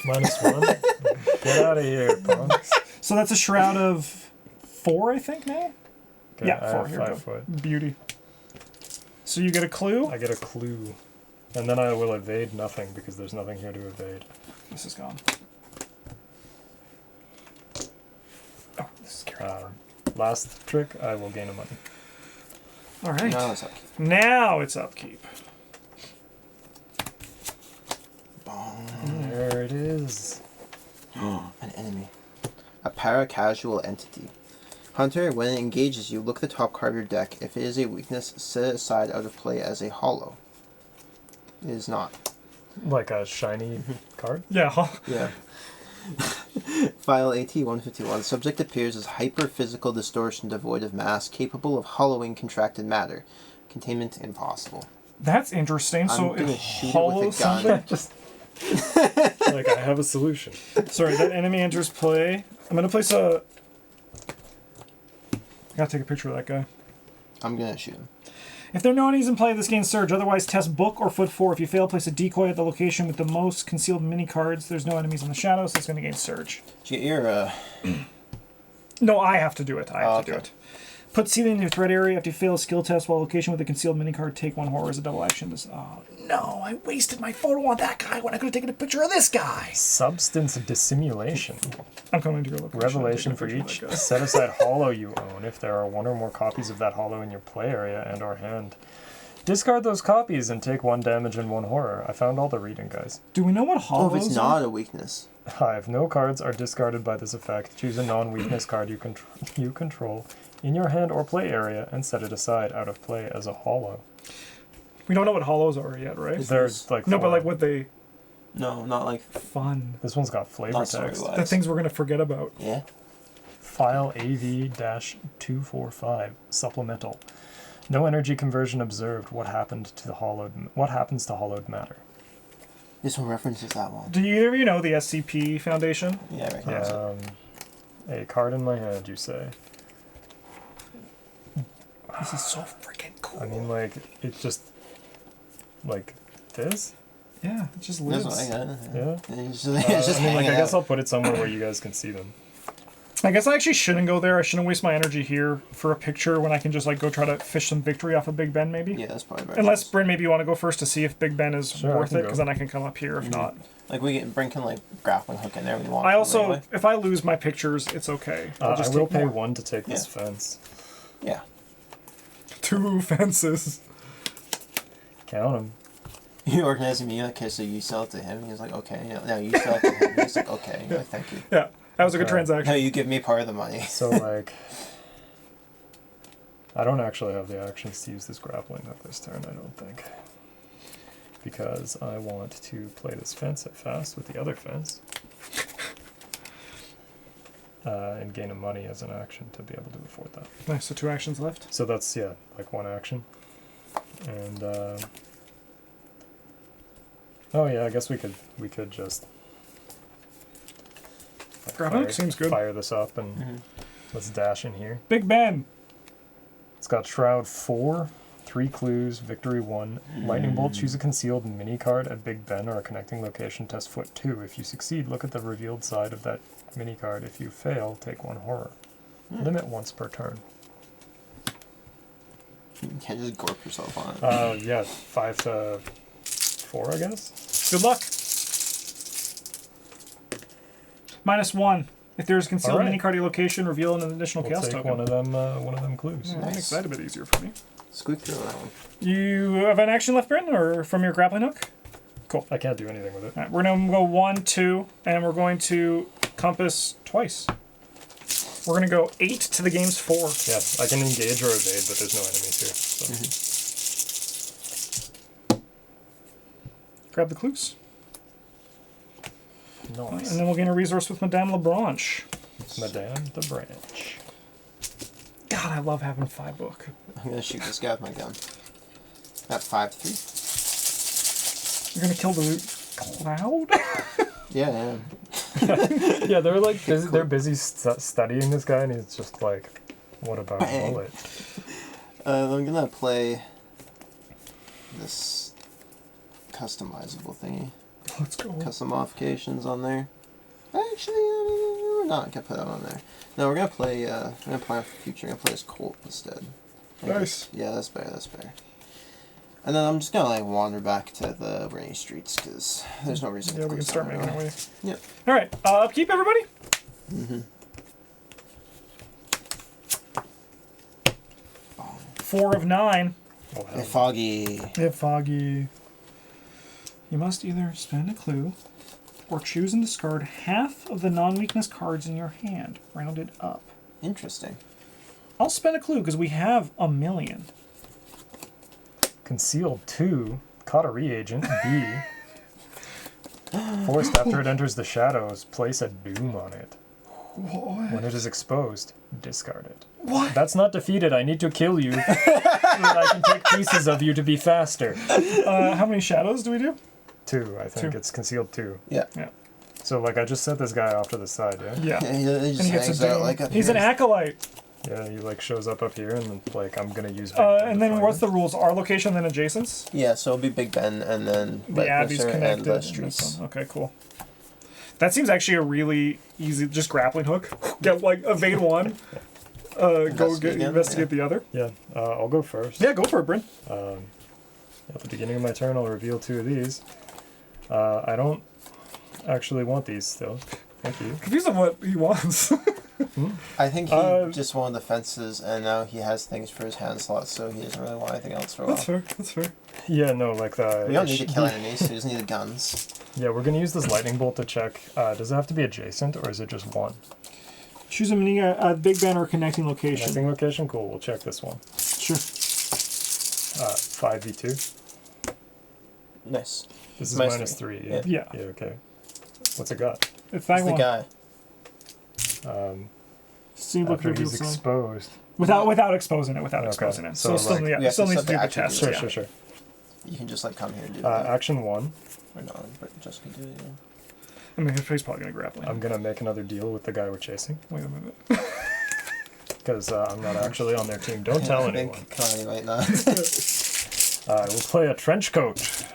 Speaker 3: -1. Get out of here, punk.
Speaker 1: So that's a shroud of 4, I think, now?
Speaker 3: Okay,
Speaker 1: Yeah,
Speaker 3: I
Speaker 1: 4.
Speaker 3: have
Speaker 1: Here we
Speaker 3: 5
Speaker 1: go.
Speaker 3: foot.
Speaker 1: Beauty. So you get a clue?
Speaker 3: I get a clue. And then I will evade nothing because there's nothing here to evade.
Speaker 1: This is gone. Oh, this is scary.
Speaker 3: Last trick, I will gain a money.
Speaker 1: All right.
Speaker 2: No, it's okay.
Speaker 1: Now it's upkeep.
Speaker 3: There it is.
Speaker 2: An enemy. A para-casual entity. Hunter, when it engages you, look at the top card of your deck. If it is a weakness, set it aside out of play as a hollow. It is not.
Speaker 3: Like a shiny card?
Speaker 1: Yeah. Huh?
Speaker 2: Yeah. File AT-151. Subject appears as hyper-physical distortion devoid of mass, capable of hollowing contracted matter. Containment impossible.
Speaker 1: That's interesting. So
Speaker 2: I'm gonna
Speaker 1: it
Speaker 2: shoot it with
Speaker 1: hollows
Speaker 2: a gun.
Speaker 1: something.
Speaker 3: Just like I have a solution.
Speaker 1: Sorry, that enemy enters play. I'm gonna place a. I gotta take a picture of that guy.
Speaker 2: I'm gonna shoot him.
Speaker 1: If there are no enemies in play, this gains surge. Otherwise, test book or foot 4. If you fail, place a decoy at the location with the most concealed mini cards. There's no enemies in the shadows, so it's gonna gain surge.
Speaker 2: Did you get your,
Speaker 1: No, I have to do it. I have to do
Speaker 2: okay.
Speaker 1: it. Put ceiling in your threat area. After you fail a skill test while location with a concealed mini card, take 1 horror as a double action. Oh no! I wasted my photo on that guy when I could have taken a picture of this guy.
Speaker 3: Substance dissimulation.
Speaker 1: I'm coming to your location.
Speaker 3: Revelation
Speaker 1: I'm
Speaker 3: for
Speaker 1: taking a picture
Speaker 3: each
Speaker 1: of that guy.
Speaker 3: set aside hollow you own. If there are 1 or more copies of that hollow in your play area and or hand, discard those copies and take 1 damage and 1 horror. I found all the reading, guys.
Speaker 1: Do we know what
Speaker 2: oh,
Speaker 1: hollows
Speaker 2: if it's not a weakness.
Speaker 3: 5. No cards are discarded by this effect. Choose a non-weakness card you control in your hand or play area and set it aside out of play as a hollow.
Speaker 1: We don't know what hollows are yet, right?
Speaker 3: There's like
Speaker 1: No, but
Speaker 3: 4.
Speaker 1: like what they
Speaker 2: No, not like...
Speaker 1: fun.
Speaker 3: This one's got flavor
Speaker 2: Not
Speaker 3: text.
Speaker 2: story-wise.
Speaker 1: The things we're gonna forget about.
Speaker 2: Yeah?
Speaker 3: File AV-245 supplemental. No energy conversion observed. What happens to hollowed matter?
Speaker 2: This one references that one.
Speaker 1: Do either of you know the SCP Foundation?
Speaker 2: Yeah, I recognize it.
Speaker 3: A card in my hand, you say.
Speaker 1: This is so freaking cool.
Speaker 3: I mean, like, it just like this.
Speaker 1: Yeah, it just
Speaker 2: That's
Speaker 1: lives.
Speaker 2: what I got.
Speaker 3: Yeah.
Speaker 2: It's just
Speaker 3: I mean, like,
Speaker 2: hanging
Speaker 3: I guess
Speaker 2: out.
Speaker 3: I'll put it somewhere where you guys can see them.
Speaker 1: I guess I actually shouldn't go there. I shouldn't waste my energy here for a picture when I can just like go try to fish some victory off of Big Ben, maybe.
Speaker 2: Yeah, that's probably better.
Speaker 1: Unless Bryn, maybe you want to go first to see if Big Ben is
Speaker 3: Sure, I
Speaker 1: worth
Speaker 3: can
Speaker 1: it,
Speaker 3: go.
Speaker 1: because then I can come up here. If not,
Speaker 2: Like, Bryn can, like, grappling hook in there when you want.
Speaker 1: I
Speaker 2: to,
Speaker 1: also,
Speaker 2: anyway.
Speaker 1: if I lose my pictures, it's okay. I'll
Speaker 3: I
Speaker 1: just
Speaker 3: will
Speaker 1: take
Speaker 3: pay
Speaker 1: more.
Speaker 3: 1 to take this
Speaker 2: Yeah.
Speaker 3: fence.
Speaker 2: Yeah.
Speaker 1: 2 fences.
Speaker 3: Count them.
Speaker 2: You organize me, okay, so you sell it to him. He's like, okay. No, you sell it to him. He's like, okay. You're like, thank you.
Speaker 1: Yeah, that was a good
Speaker 3: Okay.
Speaker 1: transaction.
Speaker 2: No, you give me part of the money.
Speaker 3: So, like, I don't actually have the actions to use this grappling hook this turn, I don't think. Because I want to play this fence at fast with the other fence. And gain a money as an action to be able to afford that.
Speaker 1: Nice. So 2 actions left.
Speaker 3: So that's, yeah, like 1 action. And, oh yeah, I guess we could just... like,
Speaker 1: Grappling hook seems good.
Speaker 3: Fire this up and
Speaker 2: Mm-hmm.
Speaker 3: let's dash in here.
Speaker 1: Big Ben.
Speaker 3: It's got Shroud 4, 3 clues, Victory 1, Lightning Bolt, choose a concealed mini card at Big Ben or a connecting location, test foot 2. If you succeed, look at the revealed side of that mini card. If you fail, take 1 horror. Limit once per turn.
Speaker 2: You can't just gorp yourself on it.
Speaker 3: Yeah, 5 to 4, I guess?
Speaker 1: Good luck. -1. If there's a concealed
Speaker 3: Alright.
Speaker 1: mini card location, reveal an additional
Speaker 3: We'll
Speaker 1: chaos
Speaker 3: take
Speaker 1: token.
Speaker 3: one of them clues.
Speaker 1: Yeah, that makes
Speaker 2: Nice.
Speaker 1: that a bit easier for me.
Speaker 2: Squeak through that one.
Speaker 1: You have an action left, Bryn, or from your grappling hook?
Speaker 3: I can't do anything with it.
Speaker 1: All right, we're gonna go 1, 2, and we're going to compass twice. We're gonna go 8 to the game's 4.
Speaker 3: Yeah, I can engage or evade, but there's no enemies here. So.
Speaker 1: Grab the clues.
Speaker 3: Nice.
Speaker 1: And then we'll gain a resource with Madame Lebranche.
Speaker 3: Madame the Branch.
Speaker 1: God, I love having 5 book.
Speaker 2: I'm gonna shoot this guy with my gun. At 5-3.
Speaker 1: You're gonna kill the cloud?
Speaker 2: Yeah.
Speaker 3: Yeah, they're like busy, they're busy studying this guy, and he's just like, "What about
Speaker 2: Bang.
Speaker 3: bullet?"
Speaker 2: I'm gonna play this customizable thingy.
Speaker 1: Let's go.
Speaker 2: Custom modifications on there. Actually, we're not gonna put that on there. No, we're gonna play. We're gonna plan for the future. We're gonna play as Colt instead.
Speaker 1: Nice.
Speaker 2: Yeah, that's better. That's better. And then I'm just gonna like wander back to the rainy streets because there's no reason.
Speaker 1: Yeah,
Speaker 2: to
Speaker 1: we can
Speaker 2: close
Speaker 1: start
Speaker 2: down
Speaker 1: making our
Speaker 2: anyway.
Speaker 1: way.
Speaker 2: Yep.
Speaker 1: All right, upkeep, everybody.
Speaker 2: Mm-hmm.
Speaker 1: 4 of 9.
Speaker 3: Oh, hell.
Speaker 2: Hey, Foggy.
Speaker 1: Yeah, Foggy. You must either spend a clue or choose and discard half of the non-weakness cards in your hand, rounded up.
Speaker 2: Interesting.
Speaker 1: I'll spend a clue because we have 1,000,000.
Speaker 3: Concealed 2. Caught a reagent. B. Forced after it enters the shadows. Place a doom on it.
Speaker 1: What?
Speaker 3: When it is exposed, discard it.
Speaker 1: What?
Speaker 3: That's not defeated. I need to kill you so that I can take pieces of you to be faster.
Speaker 1: How many shadows do we do?
Speaker 3: 2, I think.
Speaker 1: 2.
Speaker 3: It's concealed 2.
Speaker 2: Yeah.
Speaker 1: Yeah.
Speaker 3: So, like, I just set this guy off to the side, yeah?
Speaker 1: Yeah.
Speaker 2: Yeah, he just
Speaker 1: And he gets
Speaker 2: hangs
Speaker 1: a
Speaker 2: out
Speaker 1: doom.
Speaker 2: like up
Speaker 1: He's
Speaker 2: here.
Speaker 1: an acolyte.
Speaker 3: Yeah, he, like, shows up here, and then, like, I'm gonna use Big Ben
Speaker 1: And
Speaker 3: to
Speaker 1: then
Speaker 3: find
Speaker 1: what's
Speaker 3: him.
Speaker 1: the rules? Our location, then adjacents?
Speaker 2: Yeah, so it'll be Big Ben and then
Speaker 1: The Abbey's
Speaker 2: Westminster
Speaker 1: connected.
Speaker 2: and the
Speaker 1: and this
Speaker 2: streets.
Speaker 1: one. Okay, cool. That seems actually a really easy, just grappling hook. Get, like, evade one. Go
Speaker 2: Investigate again,
Speaker 1: investigate the other.
Speaker 3: Yeah, I'll go first.
Speaker 1: Yeah, go for it, Bryn.
Speaker 3: At the beginning of my turn, I'll reveal 2 of these. I don't actually want these still. Thank you.
Speaker 1: Confused on what he wants.
Speaker 2: I think he just wanted the fences, and now he has things for his hand slots, so he doesn't really want anything else for a while.
Speaker 1: That's fair. That's fair.
Speaker 3: Yeah, no, like the...
Speaker 2: We don't need to kill enemies, so we just need the guns.
Speaker 3: Yeah, we're gonna use this lightning bolt to check. Does it have to be adjacent, or is it just 1?
Speaker 1: Choose a Big Ben or connecting location.
Speaker 3: Connecting location? Cool, we'll check this one.
Speaker 1: Sure.
Speaker 3: 5v2.
Speaker 2: Nice.
Speaker 3: This is
Speaker 2: Minus
Speaker 3: minus
Speaker 2: three.
Speaker 3: 3, yeah?
Speaker 1: Yeah.
Speaker 3: Yeah, okay. What's it got?
Speaker 1: It's
Speaker 2: That's
Speaker 1: that
Speaker 2: the
Speaker 1: one.
Speaker 2: guy.
Speaker 1: See, look,
Speaker 3: After
Speaker 1: reveal
Speaker 3: he's
Speaker 1: sign.
Speaker 3: exposed.
Speaker 1: Without exposing it. Without
Speaker 3: Okay.
Speaker 1: exposing it.
Speaker 3: So,
Speaker 1: So, still,
Speaker 3: like,
Speaker 2: we
Speaker 1: yeah,
Speaker 2: have
Speaker 1: still
Speaker 2: to
Speaker 1: needs to
Speaker 2: set
Speaker 1: do
Speaker 2: the
Speaker 1: the
Speaker 2: action
Speaker 1: test.
Speaker 3: Sure,
Speaker 1: Yeah.
Speaker 3: sure, sure.
Speaker 2: You can just like come here and do that.
Speaker 3: Action 1.
Speaker 2: Or not, but just can do it. Yeah.
Speaker 1: I mean, he's probably gonna grapple.
Speaker 3: I'm gonna make another deal with the guy we're chasing.
Speaker 1: Wait a minute.
Speaker 3: Because I'm not actually on their team. Don't tell
Speaker 2: I
Speaker 3: anyone.
Speaker 2: think Connie might not.
Speaker 3: We'll play a trench coat.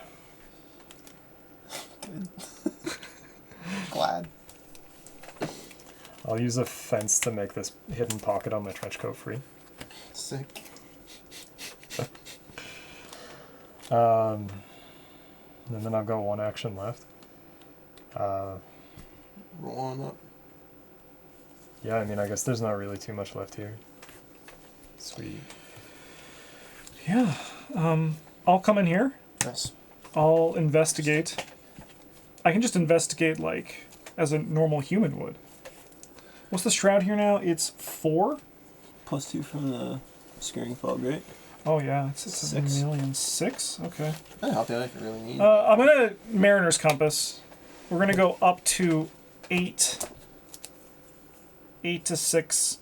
Speaker 2: Glad.
Speaker 3: I'll use a fence to make this hidden pocket on my trench coat free.
Speaker 2: Sick.
Speaker 3: And then I've got 1 action left.
Speaker 2: Roll on up.
Speaker 3: Yeah, I mean, I guess there's not really too much left here. Sweet.
Speaker 1: Yeah. I'll come in here.
Speaker 2: Nice.
Speaker 1: I'll investigate. I can just investigate like as a normal human would. What's the shroud here now? It's 4.
Speaker 2: +2 from the scaring fog, right?
Speaker 1: Oh yeah, it's
Speaker 2: 6.
Speaker 1: 1,000,000. 6. Okay.
Speaker 2: I'll help you out if you really need.
Speaker 1: I'm gonna Mariner's Compass. We're gonna go up to 8. 8 to 6,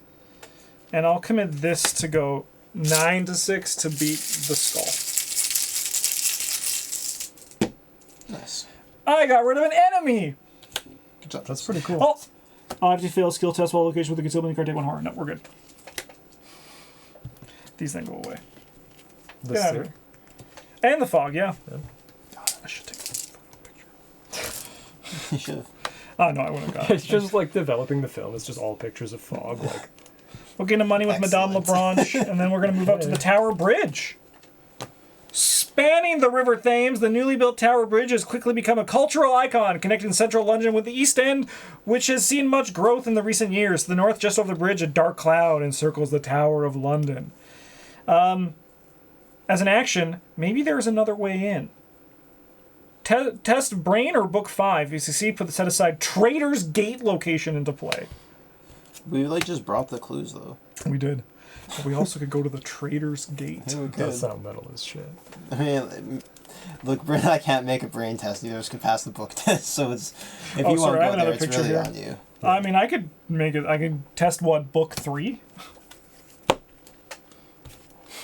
Speaker 1: and I'll commit this to go 9 to 6 to beat the skull.
Speaker 2: Nice.
Speaker 1: I got rid of an enemy.
Speaker 2: Good job.
Speaker 3: That's pretty cool.
Speaker 1: Oh, I'll have to fail skill test while location with the concealment card. Take 1 horror. No, we're good. These then go away.
Speaker 3: This
Speaker 1: Get out of
Speaker 3: here.
Speaker 1: here. And the fog, yeah. I should take a picture.
Speaker 2: You should have.
Speaker 1: Oh no, I wouldn't have got
Speaker 3: It's
Speaker 1: it.
Speaker 3: just like developing the film. It's just all pictures of fog. Like,
Speaker 1: We'll get into money with Madame
Speaker 2: Excellent.
Speaker 1: Lebranche, and then we're going to move up to the Tower Bridge. Spanning the River Thames, the newly built Tower Bridge has quickly become a cultural icon, connecting central London with the East End, which has seen much growth in the recent years. To the north, just over the bridge, a dark cloud encircles the Tower of London. As an action, maybe there's another way in. Test Brain or Book 5. If you succeed, set aside Trader's Gate location into play.
Speaker 2: We like just brought the clues though.
Speaker 1: We did. But we also could go to the Trader's Gate.
Speaker 2: I think we
Speaker 3: that
Speaker 2: could.
Speaker 3: sound metal as shit.
Speaker 2: I mean, Look, Bryn, I can't make a brain test. Neither of us can pass the book test. So it's if you want
Speaker 1: sorry, I
Speaker 2: to
Speaker 1: have
Speaker 2: go there,
Speaker 1: another
Speaker 2: it's
Speaker 1: picture
Speaker 2: really
Speaker 1: here.
Speaker 2: on you.
Speaker 1: I mean, I could make it. I could test what, book 3?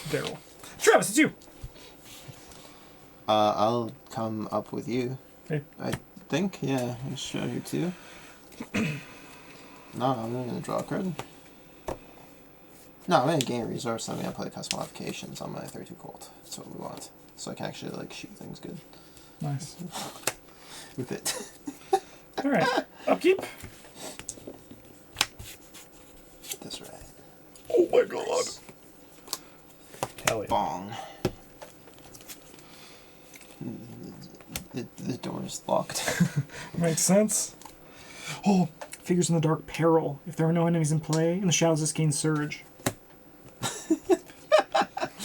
Speaker 1: Daryl. Travis, it's you.
Speaker 2: I'll come up with you.
Speaker 1: Okay.
Speaker 2: I think, yeah. I'll show you too. No, I'm gonna draw a card. No, I'm gonna gain a resource. I'm gonna play custom modifications on my 32 Colt. That's what we want. So I can actually like shoot things good
Speaker 1: Nice.
Speaker 2: with it.
Speaker 1: All right. Upkeep.
Speaker 2: That's right.
Speaker 1: Oh my god.
Speaker 2: Nice.
Speaker 3: Hell yeah.
Speaker 2: Bong. The door is locked.
Speaker 1: Makes sense. Oh, figures in the dark peril. If there are no enemies in play, in the shadows this gains surge.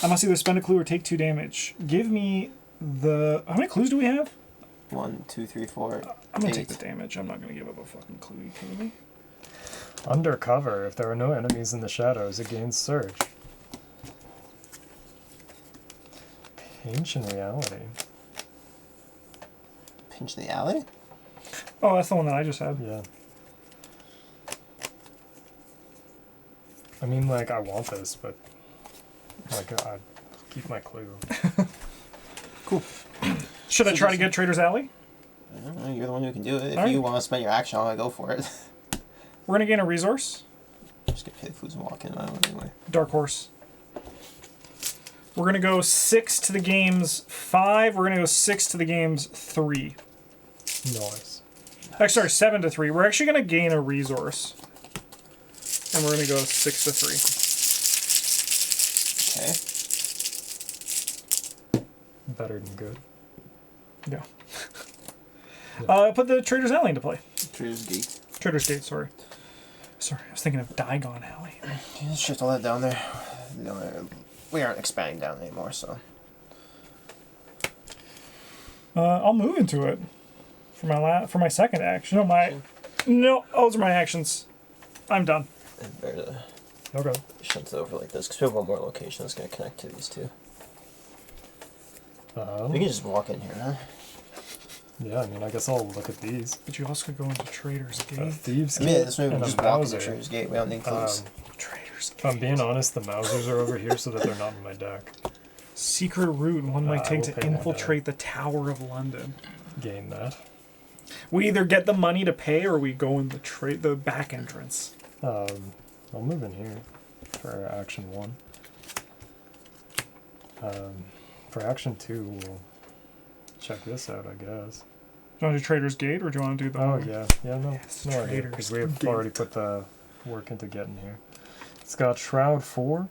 Speaker 1: I must either spend a clue or take 2 damage. Give me the... How many clues do we have?
Speaker 2: 1, 2, 3, 4.
Speaker 1: I'm gonna
Speaker 2: 8.
Speaker 1: take the damage. I'm not gonna give up a fucking clue. You kidding me?
Speaker 3: Undercover. If there are no enemies in the shadows, it gains surge. Pinch in reality.
Speaker 2: Pinch in the alley?
Speaker 1: Oh, that's the one that I just had.
Speaker 3: Yeah. I mean, like, I want this, but like, I keep my clue.
Speaker 2: Cool.
Speaker 1: Should I try to get Trader's Alley?
Speaker 2: I don't know, you're the one who can do it. If
Speaker 1: Alright.
Speaker 2: you want to spend your action on it, go for it.
Speaker 1: We're gonna gain a resource.
Speaker 2: Just get paid clues and walk in. I don't know anyway.
Speaker 1: Dark Horse. We're gonna go 6 to the game's 5. We're gonna go 6 to the game's 3.
Speaker 3: Nice.
Speaker 1: Actually, sorry, 7 to 3. We're actually gonna gain a resource. And we're gonna go 6 to 3.
Speaker 2: Okay.
Speaker 3: Better than good.
Speaker 1: Yeah. Put the Trader's Alley into play.
Speaker 2: Trader's Gate.
Speaker 1: Trader's Gate, sorry. Sorry, I was thinking of Diagon Alley.
Speaker 2: You just shift all that down there. We aren't expanding down anymore, so.
Speaker 1: I'll move into it for my second action. No, those are my actions. I'm done.
Speaker 2: And better to
Speaker 3: Okay.
Speaker 2: shift it over like this, because we have one more location that's going to connect to these two. We can just walk in here, huh?
Speaker 3: Yeah, I mean, I guess I'll look at these.
Speaker 1: But you also could go into Trader's Gate.
Speaker 3: Thieves'
Speaker 2: I mean,
Speaker 3: Gate
Speaker 2: this way we
Speaker 3: and
Speaker 2: can
Speaker 3: a
Speaker 2: just walk into
Speaker 3: Mauser.
Speaker 2: Trader's Gate. We don't need clues.
Speaker 1: Trader's
Speaker 3: If I'm being honest, the Mausers are over here so that they're not in my deck.
Speaker 1: Secret route one might
Speaker 3: I
Speaker 1: take
Speaker 3: will
Speaker 1: to
Speaker 3: pay that
Speaker 1: infiltrate the Tower of London.
Speaker 3: Gain that.
Speaker 1: We either get the money to pay or we go in the back entrance.
Speaker 3: I'll move in here for action 1. For action 2, we'll check this out, I guess.
Speaker 1: Do you want to do Trader's Gate or do you want to do the...
Speaker 3: Oh, yeah. Yeah, no.
Speaker 1: Yes,
Speaker 3: No idea,
Speaker 1: Trader's
Speaker 3: because we've
Speaker 1: Gate.
Speaker 3: already put the work into getting here. It's got Shroud 4,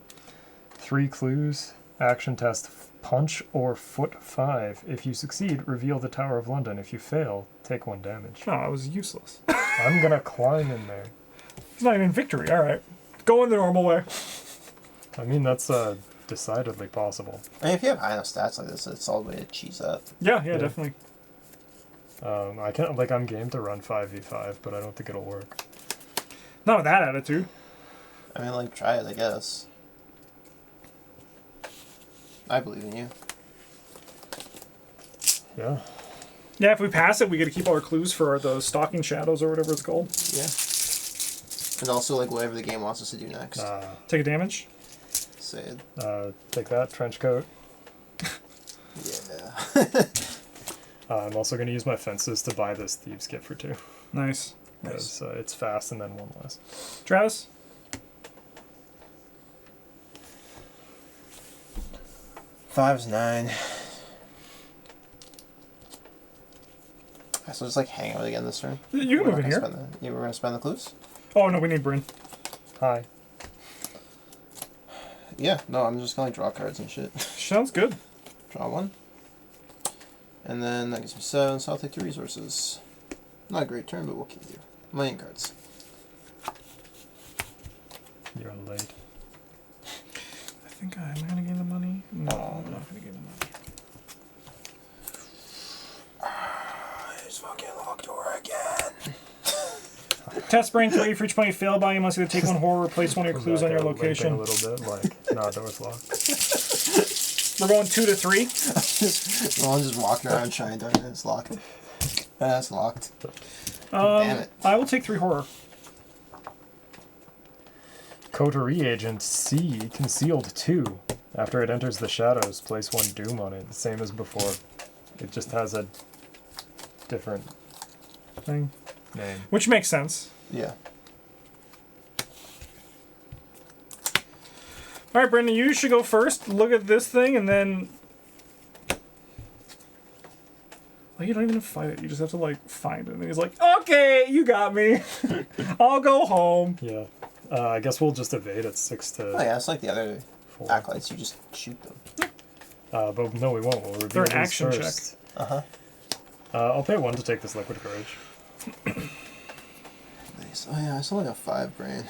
Speaker 3: 3 clues, action test Punch or Foot 5. If you succeed, reveal the Tower of London. If you fail, take 1 damage.
Speaker 1: No, it was useless.
Speaker 3: I'm gonna climb in there.
Speaker 1: It's not even victory. All right. Go in the normal way.
Speaker 3: I mean, that's decidedly possible.
Speaker 2: I mean, if you have high enough stats like this, it's all the way to cheese up.
Speaker 1: Yeah,
Speaker 3: Yeah.
Speaker 1: definitely.
Speaker 3: I can't, like, I'm game to run 5v5, but I don't think it'll work.
Speaker 1: Not with that attitude.
Speaker 2: I mean, like, try it, I guess. I believe in you.
Speaker 3: Yeah.
Speaker 1: Yeah, if we pass it, we get to keep all our clues for those stalking shadows or whatever it's called.
Speaker 2: Yeah. And also, like, whatever the game wants us to do next.
Speaker 1: Take a damage.
Speaker 2: Say it.
Speaker 3: Take that, trench coat.
Speaker 2: Yeah.
Speaker 3: I'm also going to use my fences to buy this Thieves' Gift for 2.
Speaker 1: Nice.
Speaker 3: Because it's fast and then 1 less.
Speaker 1: Travis?
Speaker 2: Five's 9. So just like hang out again this turn.
Speaker 1: You can
Speaker 2: We're
Speaker 1: move in
Speaker 2: not
Speaker 1: here.
Speaker 2: gonna you were gonna spend the clues?
Speaker 1: Oh, no, we need Bryn.
Speaker 3: Hi.
Speaker 2: Yeah, no, I'm just gonna like, draw cards and shit.
Speaker 1: Sounds good.
Speaker 2: Draw 1. And then that gives me 7, so I'll take 2 resources. Not a great turn, but what can you do? Million cards.
Speaker 3: You're late.
Speaker 1: I think I'm going to gain the money. No, I'm not going to gain the money.
Speaker 2: There's fucking locked door again.
Speaker 1: Test brain 3. For each point you fail by, you must either take 1 horror or place 1 of your
Speaker 3: Come
Speaker 1: clues
Speaker 3: back
Speaker 1: on your
Speaker 3: out limping
Speaker 1: location.
Speaker 3: a little bit, like, nah, door's locked.
Speaker 1: We're going 2 to 3.
Speaker 2: Roland's just walking around trying to. It's locked. That's locked. Damn it.
Speaker 1: I will take 3 horror.
Speaker 3: Coterie Agent C, concealed 2. After it enters the shadows, place 1 doom on it, same as before. It just has a different
Speaker 1: Thing.
Speaker 3: name.
Speaker 1: Which makes sense.
Speaker 2: Yeah.
Speaker 1: All right, Brendan, you should go first. Look at this thing, and then... Oh, you don't even have to fight it. You just have to, like, find it. And he's like, okay, you got me. I'll go home.
Speaker 3: Yeah. I guess we'll just evade at 6 to
Speaker 2: Oh yeah, it's like the other
Speaker 3: 4.
Speaker 2: acolytes. You just shoot them.
Speaker 3: But no, we won't. We'll reveal
Speaker 1: They're an
Speaker 3: these
Speaker 1: action
Speaker 3: first.
Speaker 2: Uh-huh.
Speaker 3: I'll pay 1 to take this liquid courage.
Speaker 2: Nice. Oh yeah, I still only got 5 brain.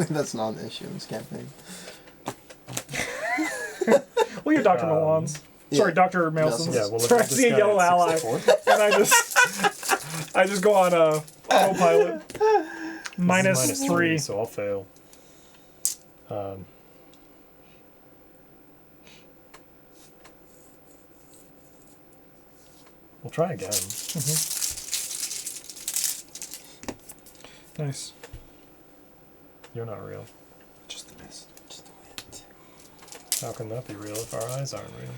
Speaker 2: That's not an issue in this campaign.
Speaker 1: Well, you're Dr. Milan's. Sorry,
Speaker 2: yeah.
Speaker 1: Dr. Melson's.
Speaker 3: Yeah, we'll
Speaker 1: Sorry, I
Speaker 3: evade this
Speaker 1: see a
Speaker 3: guy
Speaker 1: yellow
Speaker 3: at
Speaker 1: ally.
Speaker 3: 6 to 4.
Speaker 1: And I just go on autopilot. Minus 3.
Speaker 3: So I'll fail. We'll try again.
Speaker 1: Nice.
Speaker 3: You're not real.
Speaker 2: Just the miss. Just the wind.
Speaker 3: How can that be real if our eyes aren't real?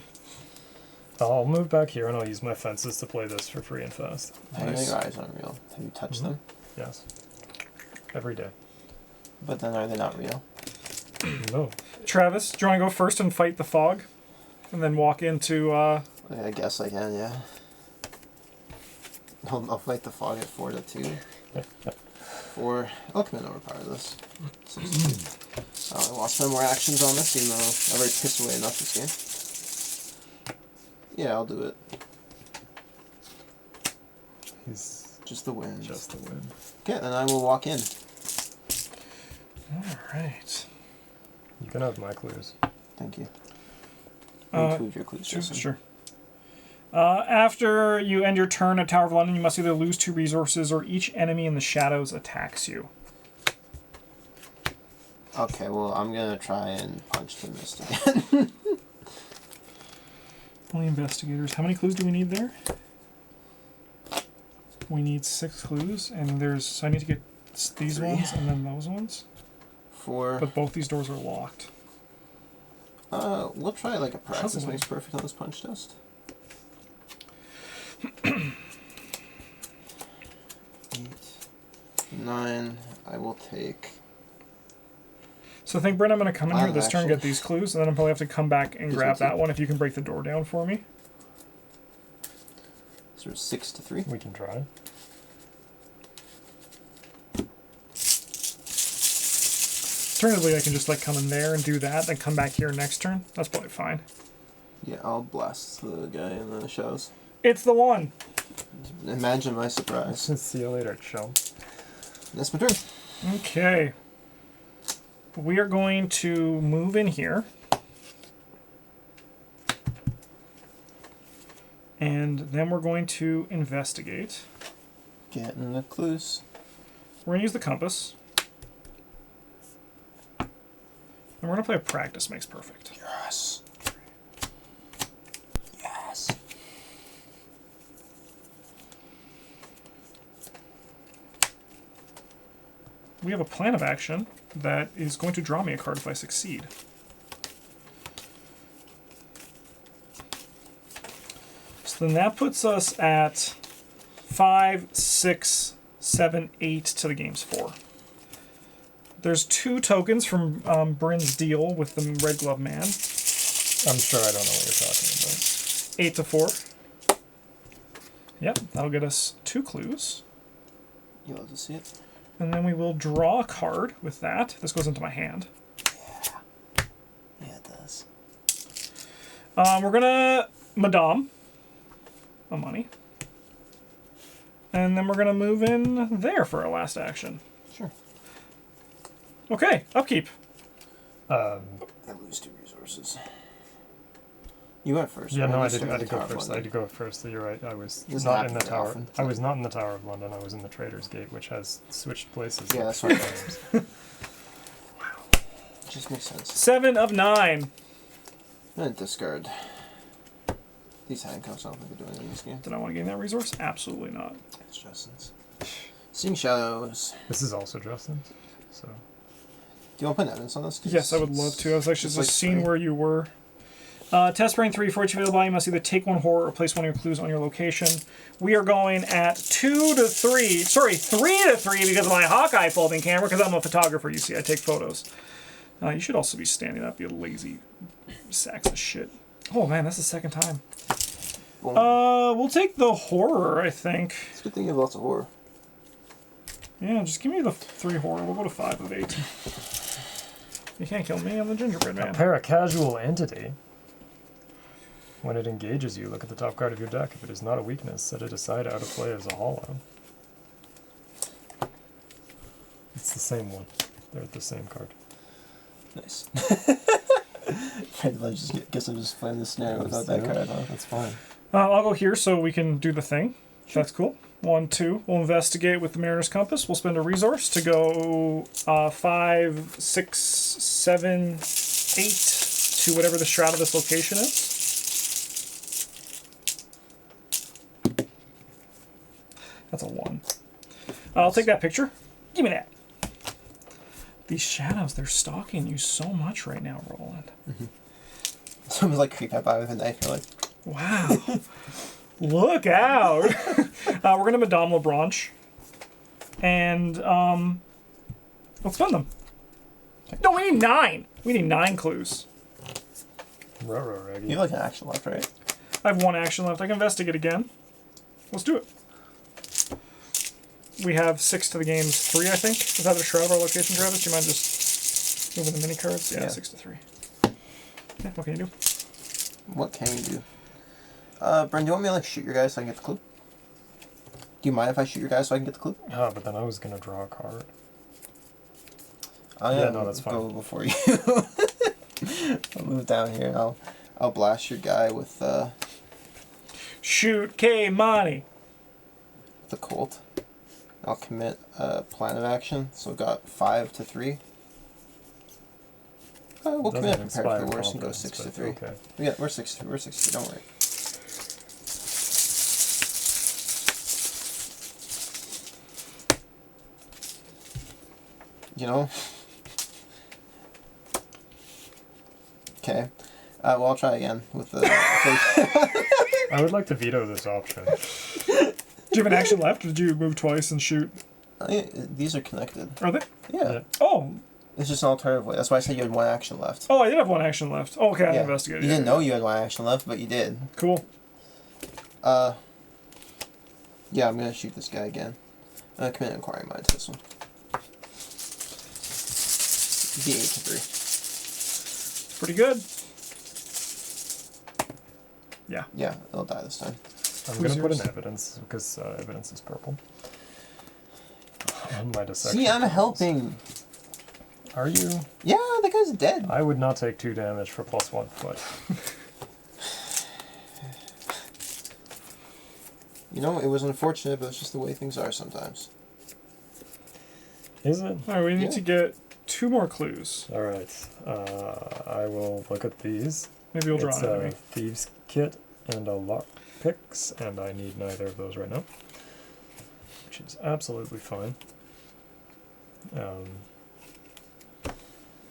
Speaker 3: I'll move back here and I'll use my fences to play this for free and fast.
Speaker 2: How do you know
Speaker 1: Nice.
Speaker 2: your eyes aren't real? Have you touched them?
Speaker 3: Yes. Every day.
Speaker 2: But then are they not real?
Speaker 3: No.
Speaker 1: Travis, do you want to go first and fight the fog? And then walk into...
Speaker 2: Yeah, I guess I can, yeah. I'll fight the fog at 4 to 2. 4. I'll come in overpower this. I'll spend more actions on this, even though I've already pissed away enough this game. Yeah, I'll do it.
Speaker 3: He's
Speaker 2: Just the wind.
Speaker 3: just the wind.
Speaker 2: Okay, then I will walk in.
Speaker 1: Alright.
Speaker 3: You can have my clues.
Speaker 2: Thank you.
Speaker 1: Uh,
Speaker 2: Include your clues, Jason.
Speaker 1: Sure. After you end your turn at Tower of London, you must either lose 2 resources or each enemy in the shadows attacks you.
Speaker 2: Okay, well, I'm gonna try and punch the mist again.
Speaker 1: Only investigators. How many clues do we need there? We need 6 clues, and there's... So I need to get these
Speaker 2: 3.
Speaker 1: ones and then those ones.
Speaker 2: 4.
Speaker 1: But both these doors are locked.
Speaker 2: We'll try like a practice
Speaker 1: Puzzling.
Speaker 2: makes perfect on this punch test. 8, 9. I will take.
Speaker 1: So I think, Brent, I'm going to come in here
Speaker 2: Wow,
Speaker 1: this turn,
Speaker 2: actually.
Speaker 1: get these clues, and then I'll probably have to come back and
Speaker 2: Just
Speaker 1: grab
Speaker 2: one, too.
Speaker 1: that one if you can break the door down for me.
Speaker 2: So 6 to 3.
Speaker 3: We can try.
Speaker 1: Alternatively, I can just like come in there and do that, then come back here next turn. That's probably fine.
Speaker 2: Yeah, I'll blast the guy in the shadows.
Speaker 1: It's the one.
Speaker 2: Imagine my surprise.
Speaker 3: See you later, chum.
Speaker 2: That's my turn.
Speaker 1: Okay. We are going to move in here. And then we're going to investigate.
Speaker 2: Getting the clues.
Speaker 1: We're going to use the compass. And we're going to play a practice makes perfect.
Speaker 2: Yes. Yes.
Speaker 1: We have a plan of action that is going to draw me a card if I succeed. So then that puts us at 5, 6, 7, 8 to the game's 4. There's 2 tokens from Bryn's deal with the Red Glove Man.
Speaker 3: I'm sure I don't know what you're talking about.
Speaker 1: 8 to 4. Yep, that'll get us 2 clues.
Speaker 2: You'll have to see it.
Speaker 1: And then we will draw a card with that. This goes into my hand.
Speaker 2: Yeah, it does.
Speaker 1: We're gonna Madame a money. And then we're gonna move in there for our last action.
Speaker 2: Sure.
Speaker 1: Okay, upkeep.
Speaker 2: I lose 2 resources. You went first.
Speaker 3: Yeah,
Speaker 2: right?
Speaker 3: no,
Speaker 2: You
Speaker 3: I
Speaker 2: started
Speaker 3: did
Speaker 2: the
Speaker 3: go
Speaker 2: Tower of
Speaker 3: first. I
Speaker 2: London.
Speaker 3: did go first. You're right. I was
Speaker 2: Doesn't
Speaker 3: not in the
Speaker 2: happen very
Speaker 3: tower.
Speaker 2: often.
Speaker 3: I was not in the Tower of London. I was in the Trader's Gate, which has switched places.
Speaker 2: Yeah,
Speaker 3: like
Speaker 2: that's
Speaker 3: 3
Speaker 2: right.
Speaker 3: times.
Speaker 2: Just makes sense.
Speaker 1: 7 of 9.
Speaker 2: And discard. These handcuffs, I don't think they're doing in this game.
Speaker 1: Did I want to gain that resource? Absolutely not.
Speaker 2: It's Justin's. Seeing Shadows.
Speaker 3: This is also Justin's. So.
Speaker 2: Do you want to put evidence on this?
Speaker 1: Yes, I would love to. I was actually just
Speaker 2: like
Speaker 1: seeing where you were. Test brain 3. For each available, you must either take one horror or place one of your clues on your location. We are going at 2 to 3. Sorry, 3 to 3 because of my Hawkeye folding camera, because I'm a photographer, you see. I take photos. You should also be standing up, you lazy sacks of shit. Oh man, that's the second time. We'll take the horror, I think.
Speaker 2: It's a good thing you have lots of horror.
Speaker 1: Yeah, just give me the 3 horror. We'll go to 5 of 8. You can't kill me, I'm the gingerbread man.
Speaker 3: A paracasual entity. When it engages you, look at the top card of your deck. If it is not a weakness, set it aside out of play as a hollow. It's the same one. They're the same card.
Speaker 2: Nice. I guess I'm just playing this scenario without that card, huh?
Speaker 3: That's fine.
Speaker 1: I'll go here so we can do the thing. Sure. That's cool. 1, 2. We'll investigate with the Mariner's Compass. We'll spend a resource to go 5, 6, 7, 8 to whatever the shroud of this location is. That's a 1. I'll take that picture. Give me that. These shadows, they're stalking you so much right now, Roland.
Speaker 2: Mm-hmm. Someone's like creep out by with a knife. You're like,
Speaker 1: wow. Look out. We're going to Madame Lebranche. And let's spend them. No, we need 9. We need 9 clues.
Speaker 2: you have like an action left, right?
Speaker 1: I have 1 action left. I can investigate again. Let's do it. We have 6 to the game's 3, I think. Is that a shroud our location, Travis? Do you mind just moving the mini cards? Yeah, 6 to 3. Yeah, what can you do?
Speaker 2: What can you do? Bren, do you want me to like shoot your guy so I can get the clue? Do you mind if I shoot your guy so I can get the clue?
Speaker 3: Oh, but then I was gonna draw a card.
Speaker 2: Yeah,
Speaker 3: no, that's fine.
Speaker 2: Go before you. I'll move down here. I'll blast your guy with
Speaker 1: Shoot K-Money.
Speaker 2: the Colt. I'll commit a plan of action. So we've got 5 to 3. We'll commit a prepare for the worst and go 6 to 3.
Speaker 3: Okay.
Speaker 2: Yeah, we're 6 to 3. We're 6 to 3. Don't worry. You know? Okay. Well, I'll try again with the...
Speaker 3: I would like to veto this option.
Speaker 1: Do you have an action left, or did you move twice and shoot?
Speaker 2: These are connected.
Speaker 1: Are they?
Speaker 2: Yeah.
Speaker 1: Oh.
Speaker 2: It's just an alternative way. That's why I said you had 1 action left.
Speaker 1: Oh, I did have 1 action left. Oh, okay, I investigated.
Speaker 2: You didn't know you had 1 action left, but you did.
Speaker 1: Cool.
Speaker 2: Yeah, I'm going to shoot this guy again. I'm going to commit an inquiring mind to this one. Be 8 to 3.
Speaker 1: Pretty good. Yeah.
Speaker 2: Yeah, it'll die this time.
Speaker 3: I'm going to put in evidence, because evidence is purple. And my dissection.
Speaker 2: See, I'm helping.
Speaker 3: Are you?
Speaker 2: Yeah, the guy's dead.
Speaker 3: I would not take 2 damage for +1 foot.
Speaker 2: You know, it was unfortunate, but it's just the way things are sometimes.
Speaker 3: Is it?
Speaker 1: Alright, we need to get 2 more clues.
Speaker 3: Alright. I will look at these.
Speaker 1: Maybe you'll draw
Speaker 3: It's
Speaker 1: an
Speaker 3: a
Speaker 1: enemy.
Speaker 3: thieves kit and a lock picks, and I need neither of those right now. Which is absolutely fine.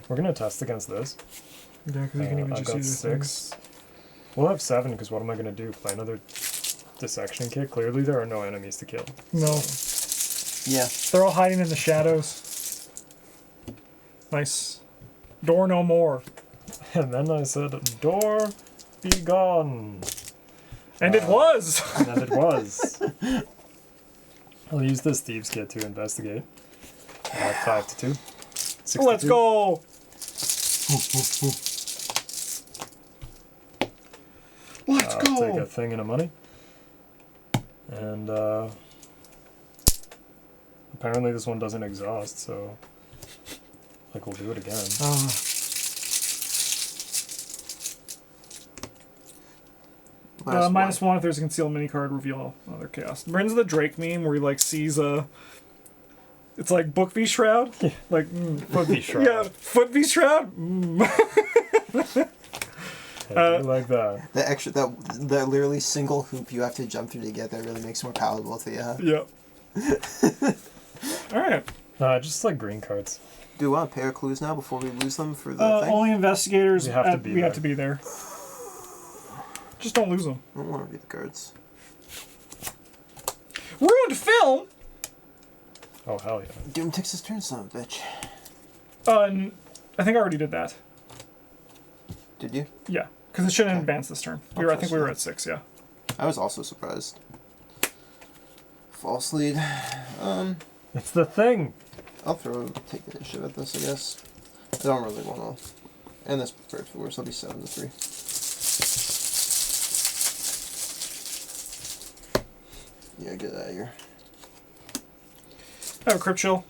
Speaker 3: We're going to test against this.
Speaker 1: Yeah, because you can even
Speaker 3: I've
Speaker 1: just
Speaker 3: got
Speaker 1: use
Speaker 3: 6. We'll have 7, because what am I going to do? Play another dissection kit? Clearly there are no enemies to kill.
Speaker 1: No.
Speaker 2: Yeah.
Speaker 1: They're all hiding in the shadows. Nice. Door no more.
Speaker 3: And then I said, door be gone.
Speaker 1: And it was!
Speaker 3: And then it was. I'll use this thieves kit to investigate. 5 to 2. 6
Speaker 1: Let's
Speaker 3: to 2.
Speaker 1: go! Let's
Speaker 3: I'll
Speaker 1: go!
Speaker 3: take a thing and a money. And apparently this one doesn't exhaust, so like we'll do it again.
Speaker 1: -1 if there's a concealed mini card, reveal another chaos. Reminds of the Drake meme where he like sees a. It's like book v shroud, like
Speaker 3: Foot v shroud.
Speaker 1: yeah, foot v shroud.
Speaker 3: Hey, I do like that.
Speaker 2: The extra, the literally single hoop you have to jump through to get there really makes it more palatable to you.
Speaker 1: Yeah. All right.
Speaker 3: No, I just like green cards.
Speaker 2: Do we want a pair of clues now before we lose them for the thing?
Speaker 1: Only investigators.
Speaker 3: We have to
Speaker 1: be there. Just don't lose them.
Speaker 2: I don't want to read the cards.
Speaker 1: Ruined film.
Speaker 3: Oh hell yeah!
Speaker 2: Doom takes his turn, son of a bitch.
Speaker 1: I think I already did that.
Speaker 2: Did you?
Speaker 1: Yeah, because it shouldn't
Speaker 2: Okay.
Speaker 1: advance this turn.
Speaker 2: I'll
Speaker 1: I think we were
Speaker 2: trust
Speaker 1: at 6. Yeah.
Speaker 2: I was also surprised. False lead.
Speaker 3: It's the thing.
Speaker 2: I'll take initiative at this, I guess. I don't really want to. And this prepared for worse. I'll be 7-3. Yeah, get out of here.
Speaker 1: I have a Crypt Chill.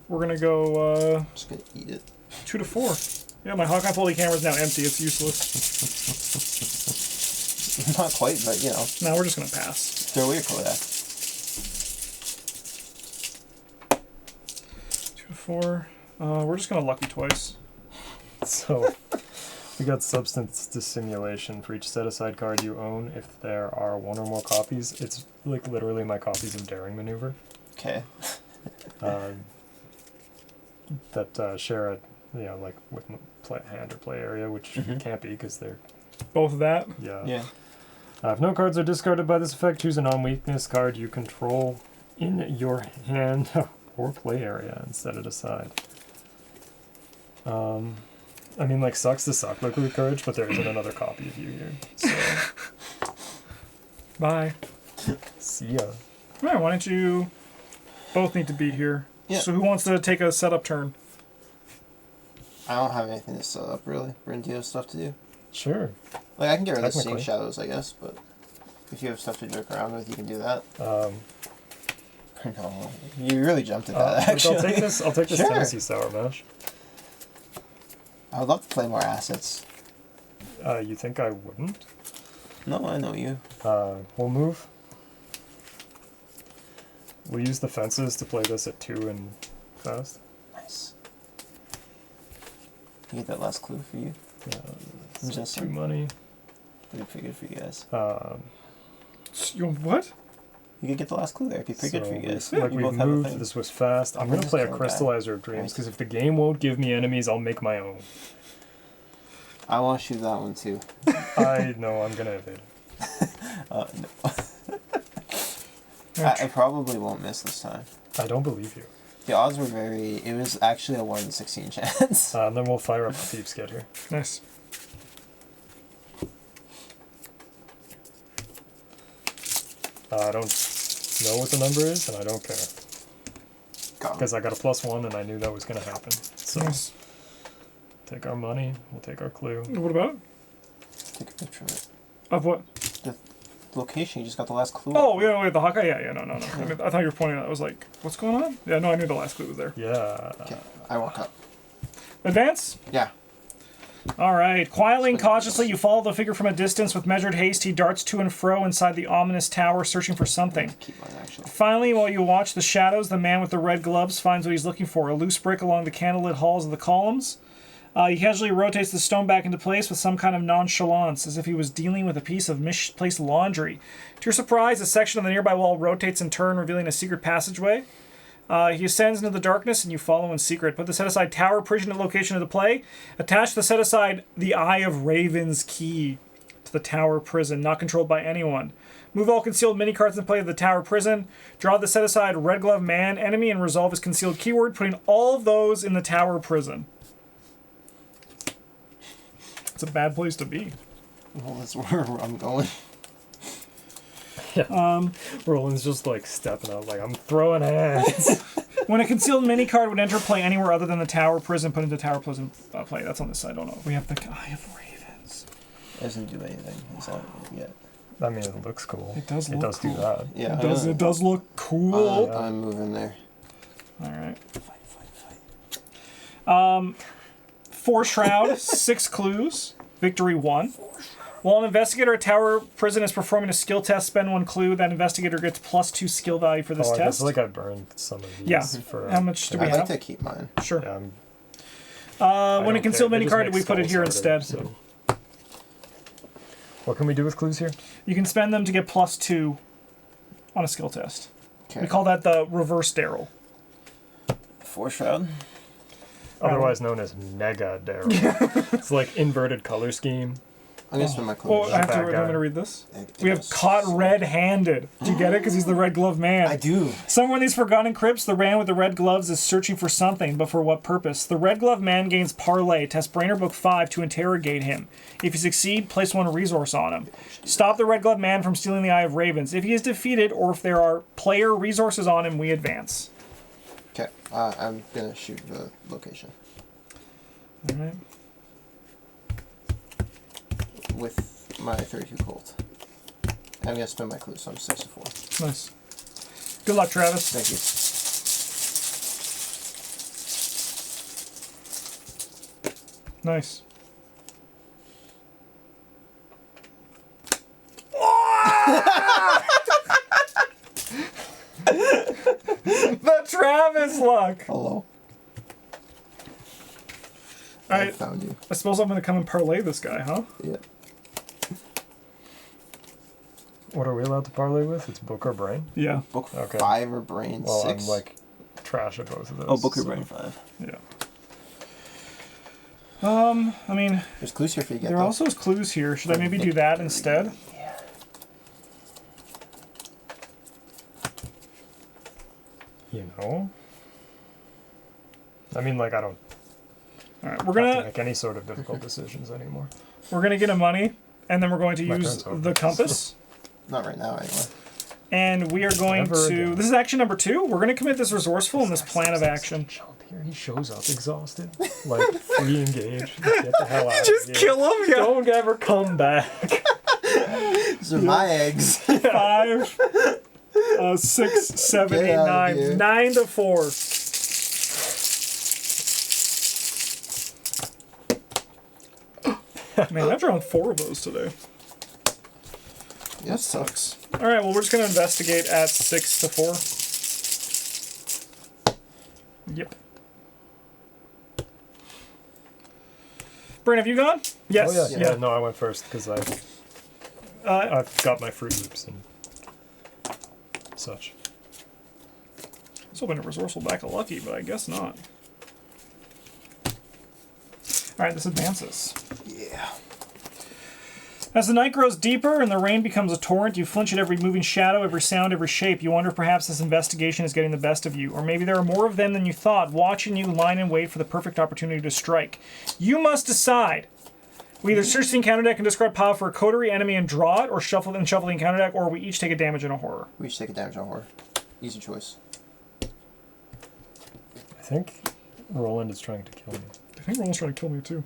Speaker 1: We're gonna go
Speaker 2: Just gonna eat it.
Speaker 1: 2 to 4. Yeah, my Hawkeye Poly camera is now empty. It's useless.
Speaker 2: Not quite, but you know.
Speaker 1: Now we're just gonna pass.
Speaker 2: Throw away your Kodak.
Speaker 1: 2 to 4. We're just gonna lucky twice.
Speaker 3: So we got substance dissimulation for each set-aside card you own. If there are 1 or more copies, it's like literally my copies of Daring Maneuver.
Speaker 2: Okay.
Speaker 3: That share a, like with hand or play area, which can't be because they're
Speaker 1: Both of that.
Speaker 2: Yeah.
Speaker 3: If no cards are discarded by this effect, choose a non-weakness card you control in your hand or play area and set it aside. I mean, like, sucks to suck Liquid Courage, but there isn't another copy of you here. So,
Speaker 1: Bye.
Speaker 3: see ya.
Speaker 1: Alright, why don't you both need to be here?
Speaker 2: Yeah.
Speaker 1: So who wants to take a setup turn?
Speaker 2: I don't have anything to set up, really. Bryn, do you have stuff to do?
Speaker 3: Sure.
Speaker 2: Like, I can get rid of Seeing
Speaker 3: Technically.
Speaker 2: Shadows, I guess, but if you have stuff to joke around with, you can do that. No, you really jumped at that, actually.
Speaker 3: I'll take this
Speaker 2: Sure.
Speaker 3: Tennessee Sour Mash.
Speaker 2: I would love to play more assets.
Speaker 3: You think I wouldn't?
Speaker 2: No, I know you.
Speaker 3: We'll move. We'll use the fences to play this at 2 and fast.
Speaker 2: Nice. You get that last clue for you.
Speaker 3: So
Speaker 2: Just
Speaker 3: 2 money.
Speaker 2: It'd be pretty good for you guys.
Speaker 1: You what?
Speaker 2: You could get the last clue there. It'd be pretty good for you guys.
Speaker 3: Like
Speaker 2: You
Speaker 3: we
Speaker 2: both have a
Speaker 3: moved,
Speaker 2: thing.
Speaker 3: this was fast. I'm gonna
Speaker 2: just
Speaker 3: play a
Speaker 2: go back.
Speaker 3: Crystallizer of Dreams
Speaker 2: Nice.
Speaker 3: because if the game won't give me enemies, I'll make my own.
Speaker 2: I want to shoot that one too.
Speaker 3: I know I'm gonna evade.
Speaker 2: No. I probably won't miss this time.
Speaker 3: I don't believe you.
Speaker 2: The odds were it was actually a 1 in 16 chance.
Speaker 3: And then we'll fire up the Thieves' Kit here.
Speaker 1: Nice.
Speaker 3: I don't know what the number is, and I don't care.
Speaker 2: Got him.
Speaker 3: Because I got a +1, and I knew that was gonna happen. So
Speaker 1: Nice.
Speaker 3: take our money, we'll take our clue.
Speaker 1: What about?
Speaker 2: Take a picture of it.
Speaker 1: Of what?
Speaker 2: The location, you just got the last clue.
Speaker 1: Oh, yeah, wait, the Hawkeye? Yeah, no. I mean, I thought you were pointing out. I was like, what's going on? Yeah, no, I knew the last clue was there.
Speaker 3: Yeah.
Speaker 2: Okay, I walk up.
Speaker 1: Advance?
Speaker 2: Yeah.
Speaker 1: All right. Quietly and cautiously, you follow the figure from a distance. With measured haste, he darts to and fro inside the ominous tower, searching for something.
Speaker 2: Keep mine, actually.
Speaker 1: Finally, while you watch the shadows, the man with the red gloves finds what he's looking for, a loose brick along the candlelit halls of the columns. He casually rotates the stone back into place with some kind of nonchalance, as if he was dealing with a piece of misplaced laundry. To your surprise, a section of the nearby wall rotates in turn, revealing a secret passageway. He ascends into the darkness, and you follow in secret. Put the set-aside tower prison location into play. Attach the set-aside the Eye of Raven's key to the tower prison, not controlled by anyone. Move all concealed mini-cards in play of the tower prison. Draw the set-aside red glove man enemy and resolve his concealed keyword, putting all of those in the tower prison. It's a bad place to be.
Speaker 2: Well, that's where I'm going.
Speaker 3: Roland's just like stepping out, like I'm throwing hands.
Speaker 1: When a concealed mini card would enter play anywhere other than the tower prison, put into tower prison play. That's on this side. I don't know. We have the Eye of Ravens.
Speaker 2: It doesn't do anything. It's not yet.
Speaker 3: I mean, it looks cool.
Speaker 1: It does
Speaker 3: It
Speaker 1: look
Speaker 3: does
Speaker 1: cool.
Speaker 3: do that.
Speaker 2: Yeah.
Speaker 1: It does look cool.
Speaker 2: I'm moving there.
Speaker 1: All right.
Speaker 2: Fight.
Speaker 1: 4 shroud, 6 clues. Victory 1. While an investigator at tower prison is performing a skill test, spend 1 clue. That investigator gets +2 skill value for this
Speaker 3: I
Speaker 1: test.
Speaker 3: guess like I burned some of these.
Speaker 1: Yeah.
Speaker 3: For,
Speaker 1: How much do we
Speaker 2: I'd
Speaker 1: have?
Speaker 2: like to keep mine.
Speaker 1: Sure.
Speaker 3: Yeah,
Speaker 1: When it concealed menu card, we put it here instead.
Speaker 3: So. What can we do with clues here?
Speaker 1: You can spend them to get +2 on a skill test.
Speaker 2: Okay.
Speaker 1: We call that the reverse Daryl.
Speaker 2: Force Shroud.
Speaker 3: Otherwise known as Mega Daryl. It's like inverted color scheme.
Speaker 2: I'm gonna spend my
Speaker 1: Oh,
Speaker 2: clues.
Speaker 1: I have to.
Speaker 3: Bad
Speaker 1: I'm
Speaker 3: guy.
Speaker 1: going to read this.
Speaker 2: I
Speaker 1: We have
Speaker 2: guess.
Speaker 1: caught red-handed. Do you get it? Because he's the red glove man.
Speaker 2: I do.
Speaker 1: Somewhere in these forgotten crypts, the man with the red gloves is searching for something, but for what purpose? The red glove man gains parlay. Test Brainer Book 5 to interrogate him. If you succeed, place 1 resource on him. Stop the red glove man from stealing the Eye of Ravens. If he is defeated, or if there are player resources on him, we advance.
Speaker 2: Okay. I'm gonna shoot the location
Speaker 1: All right.
Speaker 2: with my 32 Colt. I'm gonna spend my clues, so I'm 6 to 4.
Speaker 1: Nice. Good luck, Travis.
Speaker 2: Thank you.
Speaker 1: Nice. The Travis luck.
Speaker 2: Hello.
Speaker 1: All
Speaker 2: I
Speaker 1: right.
Speaker 2: found you.
Speaker 1: I suppose I'm going to come and parlay this guy, huh?
Speaker 2: Yeah.
Speaker 3: What are we allowed to parlay with? It's book or brain?
Speaker 1: Yeah.
Speaker 2: Book
Speaker 3: Okay.
Speaker 2: 5 or brain
Speaker 3: Well,
Speaker 2: 6.
Speaker 3: I'm like trash at both of those.
Speaker 2: Oh, book or
Speaker 3: so-
Speaker 2: brain 5.
Speaker 1: Yeah. I mean,
Speaker 2: There's clues here for you to get.
Speaker 1: there
Speaker 2: though.
Speaker 1: also is clues here. Should I maybe do that instead?
Speaker 3: You know? I mean, like, I don't
Speaker 1: All right.
Speaker 3: have to make any sort of difficult decisions anymore.
Speaker 1: We're gonna get a money, and then we're going to
Speaker 3: My
Speaker 1: use
Speaker 3: turn's over.
Speaker 1: the compass.
Speaker 2: Not right now, anyway.
Speaker 1: And we are going
Speaker 3: Never
Speaker 1: to.
Speaker 3: again.
Speaker 1: This is action number 2. We're going to commit this resourceful in this plan of action.
Speaker 3: Jump here. He shows up exhausted. Like, re-engage. Get the hell out
Speaker 1: Just
Speaker 3: of here.
Speaker 1: kill him. Yeah.
Speaker 3: Don't ever come back.
Speaker 2: These are my eggs.
Speaker 1: 5, 6, 7,
Speaker 2: Get
Speaker 1: 8,
Speaker 2: out of
Speaker 1: 9.
Speaker 2: here.
Speaker 1: 9 to 4. Man, I've drawn 4 of those today.
Speaker 2: That sucks.
Speaker 1: All right, well, we're just going to investigate at 6 to 4. Yep. Brain, have you gone? Yes.
Speaker 3: Oh, yeah.
Speaker 2: Yeah.
Speaker 3: Yeah, no, I went first because I've got my Fruit Loops and such.
Speaker 1: I was hoping to resourceful back a lucky, but I guess not. All right, this advances.
Speaker 2: Yeah.
Speaker 1: As the night grows deeper and the rain becomes a torrent, you flinch at every moving shadow, every sound, every shape. You wonder if perhaps this investigation is getting the best of you, or maybe there are more of them than you thought, watching you line in wait for the perfect opportunity to strike. You must decide. We either search the encounter deck and discard pile for a coterie enemy and draw it, or shuffle the encounter deck, or we each take a damage in a horror.
Speaker 2: We should take a damage on horror. Easy choice.
Speaker 3: I think Roland is trying to kill me.
Speaker 1: I think Roland's trying to kill me too.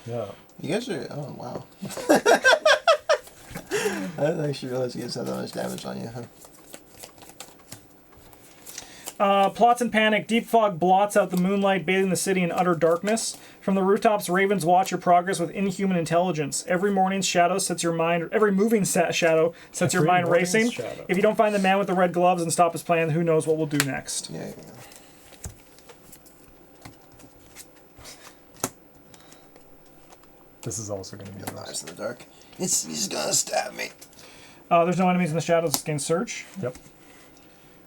Speaker 3: Yeah.
Speaker 2: You guys are. Oh, wow. I didn't actually realize you guys had that much damage on you, huh?
Speaker 1: Plots and panic. Deep fog blots out the moonlight, bathing the city in utter darkness. From the rooftops, ravens watch your progress with inhuman intelligence. Every morning's shadow sets your mind. Every moving shadow sets your
Speaker 3: Every
Speaker 1: mind
Speaker 3: morning's
Speaker 1: racing.
Speaker 3: shadow.
Speaker 1: If you don't find the man with the red gloves and stop his plan, who knows what we'll do next?
Speaker 2: Yeah.
Speaker 3: This is also going to be
Speaker 2: Got
Speaker 3: yours.
Speaker 2: eyes in the dark. He's gonna stab me.
Speaker 1: There's no enemies in the shadows. Gain search.
Speaker 3: Yep.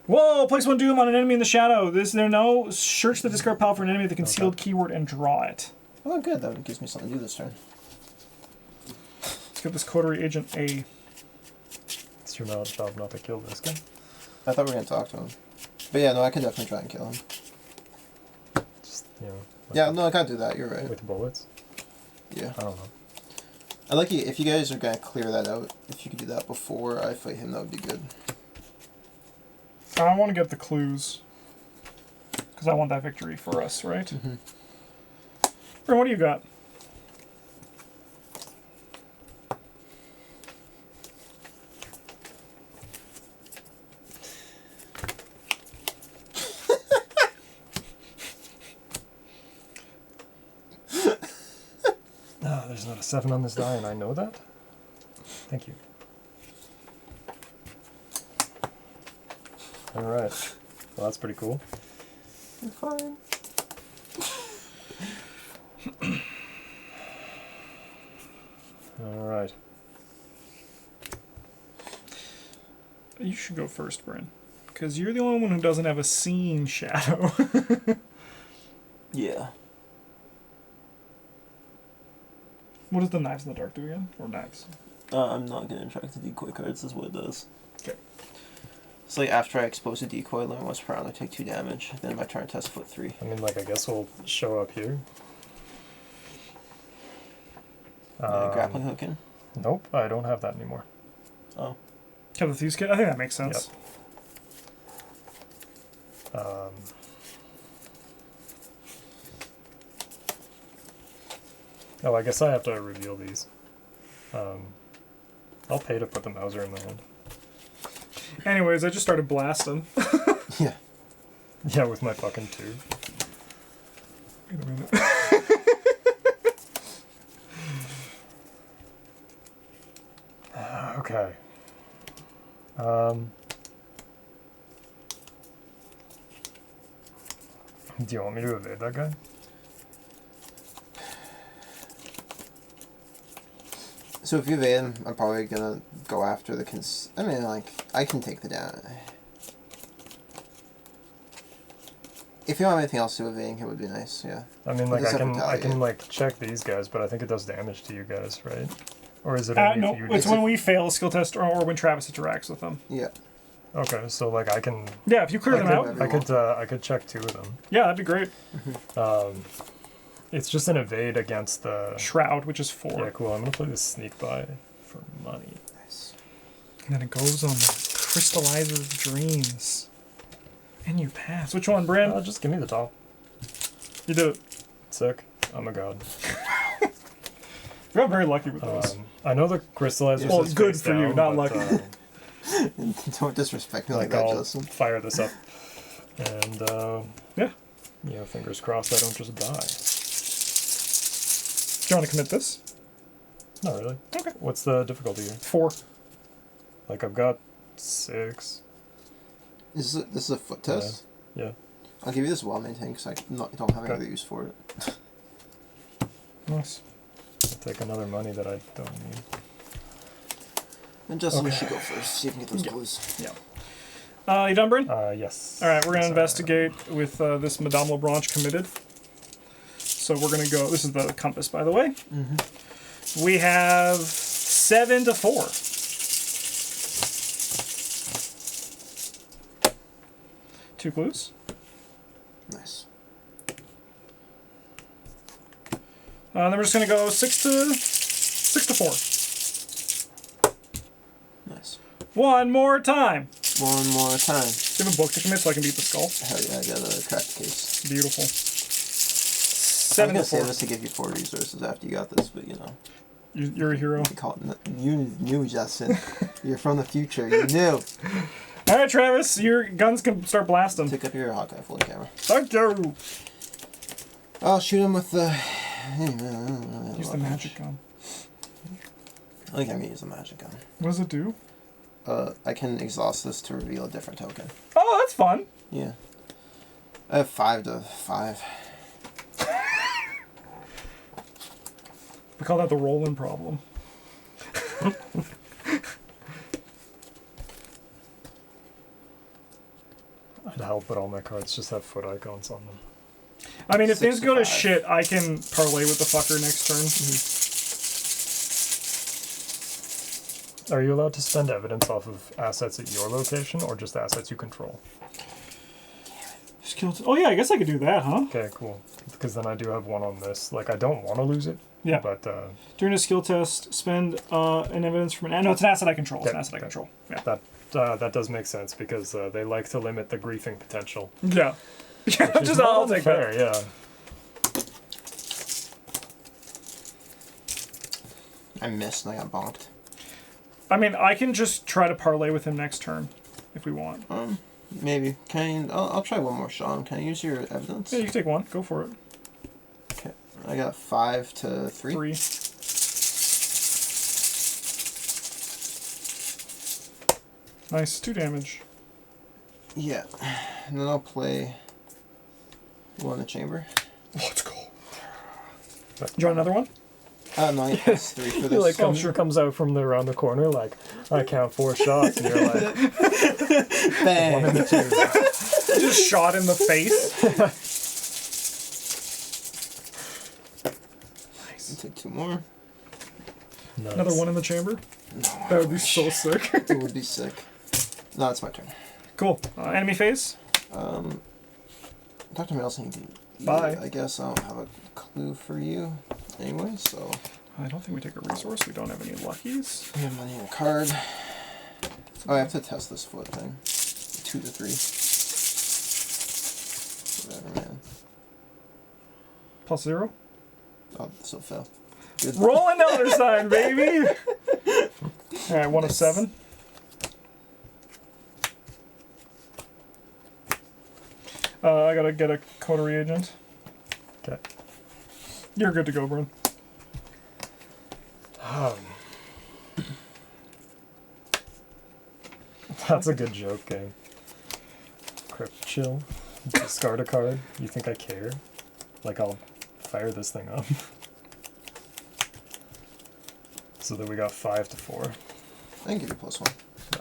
Speaker 1: Whoa! Place 1 doom on an enemy in the shadow. There no search the discard pile for an enemy with the concealed keyword and draw it.
Speaker 2: Oh, good. That gives me something to do this turn.
Speaker 1: Let's give this coterie agent A.
Speaker 3: It's your job not to kill this guy.
Speaker 2: I thought we were gonna talk to him. But yeah, no, I could definitely try and kill him.
Speaker 3: Just, you know.
Speaker 2: Yeah, no, I can't do that. You're right.
Speaker 3: With bullets?
Speaker 2: Yeah.
Speaker 3: I don't know.
Speaker 2: I like you. If you guys are gonna clear that out, if you could do that before I fight him, that would be good.
Speaker 1: I want to get the clues. Because I want that victory for us, right?
Speaker 2: Mm-hmm.
Speaker 1: Bryn, what do you got?
Speaker 3: No, there's not a 7 on this die, and I know that. Thank you. Alright. Well, that's pretty cool.
Speaker 2: You're fine.
Speaker 3: Alright.
Speaker 1: You should go first, Bryn. Because you're the only one who doesn't have a scene shadow.
Speaker 2: Yeah.
Speaker 1: What does the Knives in the Dark do again? Or Knives?
Speaker 2: I'm not going to interact with decoy cards, is what it does.
Speaker 1: Okay.
Speaker 2: It's like after I expose a decoy, learn once per round, I take 2 damage. Then my turn test foot 3.
Speaker 3: I mean, like, I guess we'll show up here.
Speaker 2: Grappling hook in?
Speaker 3: Nope, I don't have that anymore.
Speaker 2: Oh.
Speaker 1: Have the Thieves' Kit? I think that makes sense.
Speaker 3: Yep. Oh, I guess I have to reveal these. I'll pay to put the Mauser in my hand.
Speaker 1: Anyways, I just started blasting.
Speaker 2: Yeah.
Speaker 3: Yeah, with my fucking tube.
Speaker 1: Wait a minute.
Speaker 3: Okay. Do you want me to evade that guy?
Speaker 2: So if you evade him, I'm probably gonna go after the I mean, like, I can take the down. If you don't have anything else to evading, it would be nice, yeah.
Speaker 3: I mean, like, I can
Speaker 2: retaliate.
Speaker 3: like check these guys, but I think it does damage to you guys, right? Or is it only
Speaker 1: No,
Speaker 3: if you
Speaker 1: it's when we fail a skill test or when Travis interacts with them.
Speaker 2: Yeah.
Speaker 3: Okay, so like I can
Speaker 1: Yeah, if you clear them out.
Speaker 3: I could check 2 of them.
Speaker 1: Yeah, that'd be great.
Speaker 3: It's just an evade against the
Speaker 1: Shroud, which is 4.
Speaker 3: Yeah, cool. I'm gonna play this sneak by for money.
Speaker 2: Nice.
Speaker 1: And then it goes on the Crystallizer of Dreams. And you pass. Which one, Bryn?
Speaker 3: Just give me the top.
Speaker 1: You did it.
Speaker 3: Sick. Oh my god.
Speaker 1: You got very lucky with those.
Speaker 3: I know the crystallizer.
Speaker 1: Well,
Speaker 3: is
Speaker 1: good
Speaker 3: face
Speaker 1: for you,
Speaker 3: down,
Speaker 1: not
Speaker 3: but,
Speaker 1: lucky.
Speaker 2: Don't disrespect me like
Speaker 3: like
Speaker 2: that,
Speaker 3: I'll
Speaker 2: Justin.
Speaker 3: fire this up, and
Speaker 1: Yeah.
Speaker 3: you know, fingers crossed I don't just die.
Speaker 1: Do you want to commit this?
Speaker 3: Not really.
Speaker 1: Okay.
Speaker 3: What's the difficulty here?
Speaker 1: 4.
Speaker 3: Like I've got 6.
Speaker 2: This is a foot test?
Speaker 3: Yeah.
Speaker 2: I'll give you this well maintained because I don't have any other use for it.
Speaker 1: Nice.
Speaker 3: I'll take another money that I don't need.
Speaker 2: And Justin, you
Speaker 3: Okay.
Speaker 2: should go first, see if you can get those
Speaker 1: Yeah.
Speaker 2: clues.
Speaker 1: Yeah. You done, Bryn?
Speaker 3: Yes.
Speaker 1: All right, we're going to
Speaker 3: Yes, I am.
Speaker 1: investigate with this Madame Lebranche committed. So we're going to go... This is the compass, by the way.
Speaker 2: Mm-hmm.
Speaker 1: We have 7 to 4. Two clues.
Speaker 2: Nice.
Speaker 1: And then we're just going to go 6 to 4.
Speaker 2: Nice.
Speaker 1: One more time.
Speaker 2: One more time.
Speaker 1: Do you have a book to commit so I can beat the skull?
Speaker 2: Hell yeah, I got a cracked case.
Speaker 1: Beautiful.
Speaker 2: I was
Speaker 1: 7
Speaker 2: gonna
Speaker 1: to
Speaker 2: say
Speaker 1: 4.
Speaker 2: this to give you 4 resources after you got this, but you know.
Speaker 1: You're a hero.
Speaker 2: You call it, you knew, Justin. You're from the future. You knew.
Speaker 1: All right, Travis, your guns can start blasting.
Speaker 2: Pick up your Hawkeye full camera.
Speaker 1: Thank you.
Speaker 2: I'll shoot him with the.
Speaker 1: Use the magic gun.
Speaker 2: I think I'm gonna use the magic gun.
Speaker 1: What does it do?
Speaker 2: I can exhaust this to reveal a different token.
Speaker 1: Oh, that's fun.
Speaker 2: Yeah. I have 5 to 5.
Speaker 1: We call that the roll-in problem.
Speaker 3: I'd help, but all my cards just have foot icons on them.
Speaker 1: I mean, if
Speaker 2: 6
Speaker 1: things
Speaker 2: to
Speaker 1: go to
Speaker 2: 5.
Speaker 1: shit, I can parlay with the fucker next turn.
Speaker 3: Are you allowed to spend evidence off of assets at your location, or just assets you control?
Speaker 1: Oh yeah, I guess I could do that, huh?
Speaker 3: Okay, cool. Because then I do have one on this. Like, I don't want to lose it.
Speaker 1: Yeah.
Speaker 3: But
Speaker 1: During a skill test, spend an evidence from an... No, it's an asset I control. It's an asset I control. Yeah.
Speaker 3: that does make sense because they like to limit the griefing potential.
Speaker 1: Yeah. Yeah,
Speaker 3: Which is
Speaker 1: just
Speaker 3: not
Speaker 1: I'll take
Speaker 3: unfair,
Speaker 1: that.
Speaker 2: I missed and I got bonked.
Speaker 1: I mean, I can just try to parlay with him next turn, if we want.
Speaker 2: Maybe. I'll try one more, Sean. Can I use your evidence?
Speaker 1: Yeah, you can take one. Go for it.
Speaker 2: Okay. I got 5 to 3.
Speaker 1: 3. Nice. 2 damage.
Speaker 2: Yeah. And then I'll play one in the chamber.
Speaker 1: Let's go. Do you want another one?
Speaker 2: Oh, no, I plus 3 for
Speaker 3: He
Speaker 2: this.
Speaker 3: like comes out from around the corner like, I count 4 shots, and you're like,
Speaker 2: Bang.
Speaker 3: 1 in the chamber.
Speaker 1: Just shot in the face.
Speaker 2: Take 2 more.
Speaker 3: Nice.
Speaker 1: Another 1 in the chamber.
Speaker 2: No,
Speaker 1: That would be so sick.
Speaker 2: it would be sick. No, it's my turn.
Speaker 1: Cool. Enemy phase.
Speaker 2: Dr. Melson,
Speaker 1: Bye.
Speaker 2: I guess I don't have a clue for you anyway, so...
Speaker 1: I don't think we take a resource. We don't have any luckies.
Speaker 2: We have money in a card. Oh, I have to test this foot thing. 2 to 3. Whatever, man.
Speaker 1: +0.
Speaker 2: Oh, this will fail. Good.
Speaker 1: Roll another sign, baby. All right, 1 of 7. I gotta get a coterie agent.
Speaker 3: Okay.
Speaker 1: You're good to go, Bryn.
Speaker 3: That's a good joke, gang. Crypt chill. Discard a card. You think I care? Like I'll fire this thing up. So that we got 5 to 4.
Speaker 2: I can give you +1.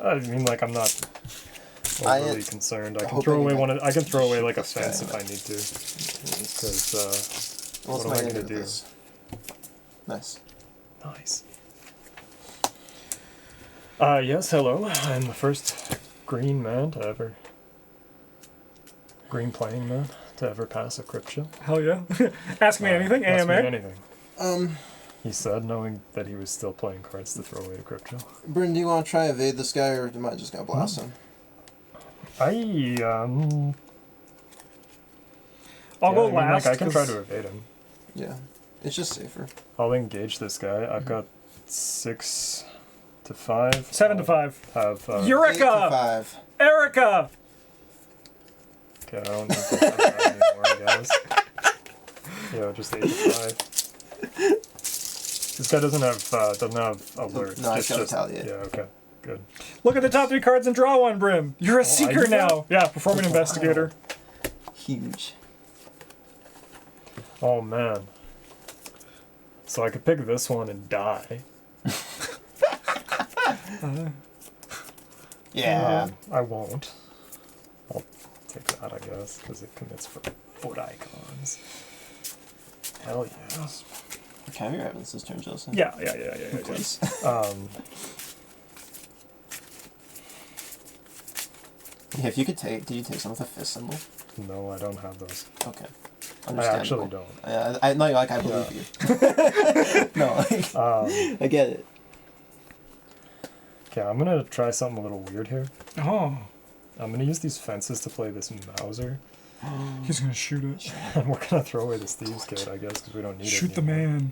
Speaker 3: I mean, like I'm not overly concerned. I can throw away I can throw away like a fence if I need to. Because what am I gonna do?
Speaker 2: Nice.
Speaker 3: Nice. Yes, hello. I'm the first green man to ever... Green playing man to ever pass a crypt chill.
Speaker 1: Hell yeah. Ask me anything,
Speaker 3: Ask me
Speaker 1: AMA.
Speaker 3: anything. He said, knowing that he was still playing cards to throw away to crypt chill.
Speaker 2: Bryn, do you want to try evade this guy, or am I just gonna blast him?
Speaker 1: I'll go last.
Speaker 3: I can try to evade him.
Speaker 2: Yeah, it's just safer.
Speaker 3: I'll engage this guy. I've got 6 to 5.
Speaker 1: 7 to 5.
Speaker 3: Have
Speaker 2: 8 to
Speaker 1: Eureka!
Speaker 2: 5.
Speaker 1: Erica!
Speaker 3: Okay, I don't think I have that anymore, guys. Yeah, just 8 to 5. This guy doesn't have alert.
Speaker 2: No, it's got retaliate.
Speaker 3: Yeah, okay, good.
Speaker 1: Look at the top 3 cards and draw one, Brim. You're a seeker
Speaker 3: do that?
Speaker 1: now. Yeah, performing investigator.
Speaker 2: Huge.
Speaker 3: Oh man. So I could pick this one and die.
Speaker 2: Yeah.
Speaker 3: I won't. I'll take that, I guess, because it commits for foot icons. Hell yes.
Speaker 2: Can I have your evidence this turn, Joseph?
Speaker 1: Yeah.
Speaker 2: Please. Yeah, if you could take... Did you take some with a fist symbol?
Speaker 3: No, I don't have those.
Speaker 2: Okay.
Speaker 3: I actually don't.
Speaker 2: I believe you. No, like, I get it.
Speaker 3: Okay, I'm gonna try something a little weird here.
Speaker 1: Oh,
Speaker 3: I'm gonna use these fences to play this Mauser,
Speaker 1: he's gonna shoot it.
Speaker 3: and we're gonna throw away this Thieves' Kit, I guess, because we don't need it.
Speaker 1: Shoot the
Speaker 3: anymore.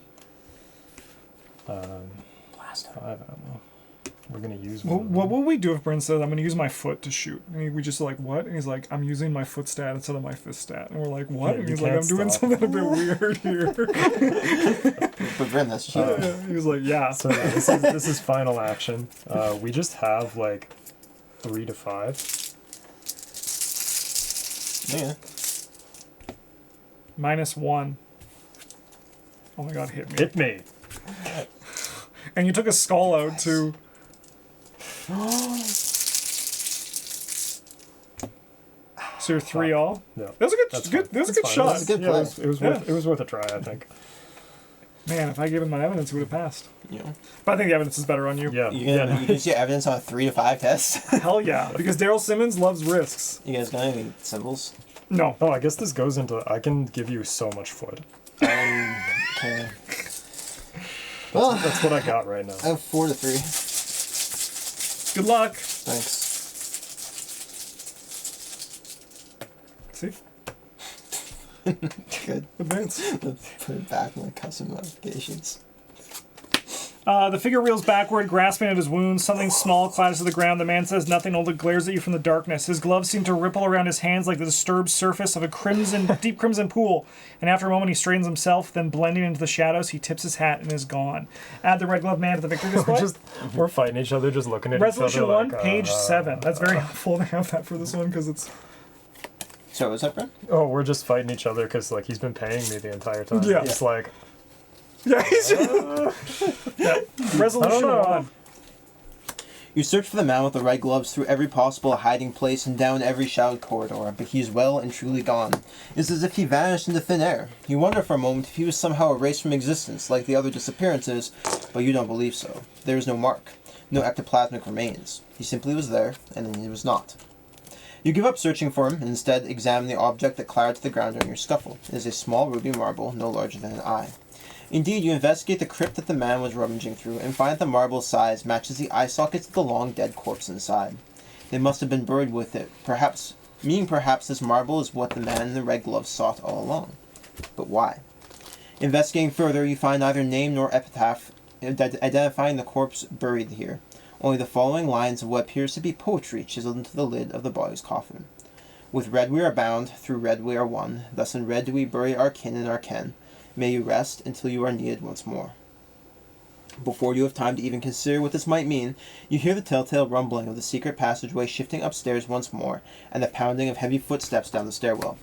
Speaker 1: man.
Speaker 2: Blast him.
Speaker 3: 5 ammo. We're gonna use
Speaker 1: Well,
Speaker 3: one.
Speaker 1: what would we do if Bryn says, I'm going to use my foot to shoot? And we just like, what? And he's like, I'm using my foot stat instead of my fist stat. And we're like, what?
Speaker 3: Yeah,
Speaker 1: and
Speaker 3: you
Speaker 1: he's like, I'm
Speaker 3: can't
Speaker 1: doing
Speaker 3: stop.
Speaker 1: something a bit weird here.
Speaker 2: But Bryn, that's cheating.
Speaker 1: He was like, yeah.
Speaker 3: So yeah, this is final action. We just have like 3 to 5.
Speaker 2: Yeah.
Speaker 1: -1. Oh my god, hit me.
Speaker 3: Hit me.
Speaker 1: And you took a skull out too. So you're 3 all?
Speaker 3: Yeah.
Speaker 1: That was a
Speaker 3: That's
Speaker 1: good,
Speaker 3: fine.
Speaker 1: that was a
Speaker 3: That's
Speaker 1: good
Speaker 3: fine.
Speaker 1: shot.
Speaker 2: That was a good
Speaker 3: Yeah,
Speaker 2: play.
Speaker 3: it was worth a try, I think.
Speaker 1: Man, if I gave him my evidence, he would have passed.
Speaker 2: You know,
Speaker 1: But I think the evidence is better on you.
Speaker 3: Yeah.
Speaker 2: you can use your evidence on a 3 to 5 test.
Speaker 1: Hell yeah. Because Daryl Simmons loves risks.
Speaker 2: You guys got any symbols?
Speaker 1: No.
Speaker 3: Oh, I guess this goes into. I can give you so much foot.
Speaker 2: Okay.
Speaker 3: That's what I got right now.
Speaker 2: I have 4 to 3.
Speaker 1: Good luck.
Speaker 2: Thanks.
Speaker 1: See?
Speaker 2: Good.
Speaker 1: Advance.
Speaker 2: Put it back in my custom modifications.
Speaker 1: The figure reels backward, grasping at his wounds. Something small clatters to the ground. The man says nothing, only glares at you from the darkness. His gloves seem to ripple around his hands like the disturbed surface of a deep crimson pool. And after a moment, he straightens himself, then blending into the shadows, he tips his hat and is gone. Add the red glove man to the victory display.
Speaker 3: We're fighting each other, just looking at
Speaker 1: Resolution
Speaker 3: each other.
Speaker 1: 1,
Speaker 3: like,
Speaker 1: page 7. That's very helpful to have that for this one, because it's...
Speaker 2: So, what's up, Bryn?
Speaker 3: Oh, we're just fighting each other because like he's been paying me the entire time.
Speaker 1: Yeah.
Speaker 3: It's like
Speaker 1: Yeah, resolution
Speaker 3: know.
Speaker 1: 1.
Speaker 2: You search for the man with the red gloves through every possible hiding place and down every shadowed corridor, but he is well and truly gone. It's as if he vanished into thin air. You wonder for a moment if he was somehow erased from existence, like the other disappearances, but you don't believe so. There is no mark, no ectoplasmic remains. He simply was there, and then he was not. You give up searching for him, and instead examine the object that clattered to the ground during your scuffle. It is a small ruby marble, no larger than an eye. Indeed, you investigate the crypt that the man was rummaging through, and find that the marble's size matches the eye sockets of the long dead corpse inside. They must have been buried with it, perhaps this marble is what the man in the red gloves sought all along. But why? Investigating further, you find neither name nor epitaph identifying the corpse buried here. Only the following lines of what appears to be poetry chiseled into the lid of the body's coffin. With red we are bound, through red we are one, thus in red do we bury our kin and our ken. May you rest until you are needed once more. Before you have time to even consider what this might mean, you hear the telltale rumbling of the secret passageway shifting upstairs once more, and the pounding of heavy footsteps down the stairwell.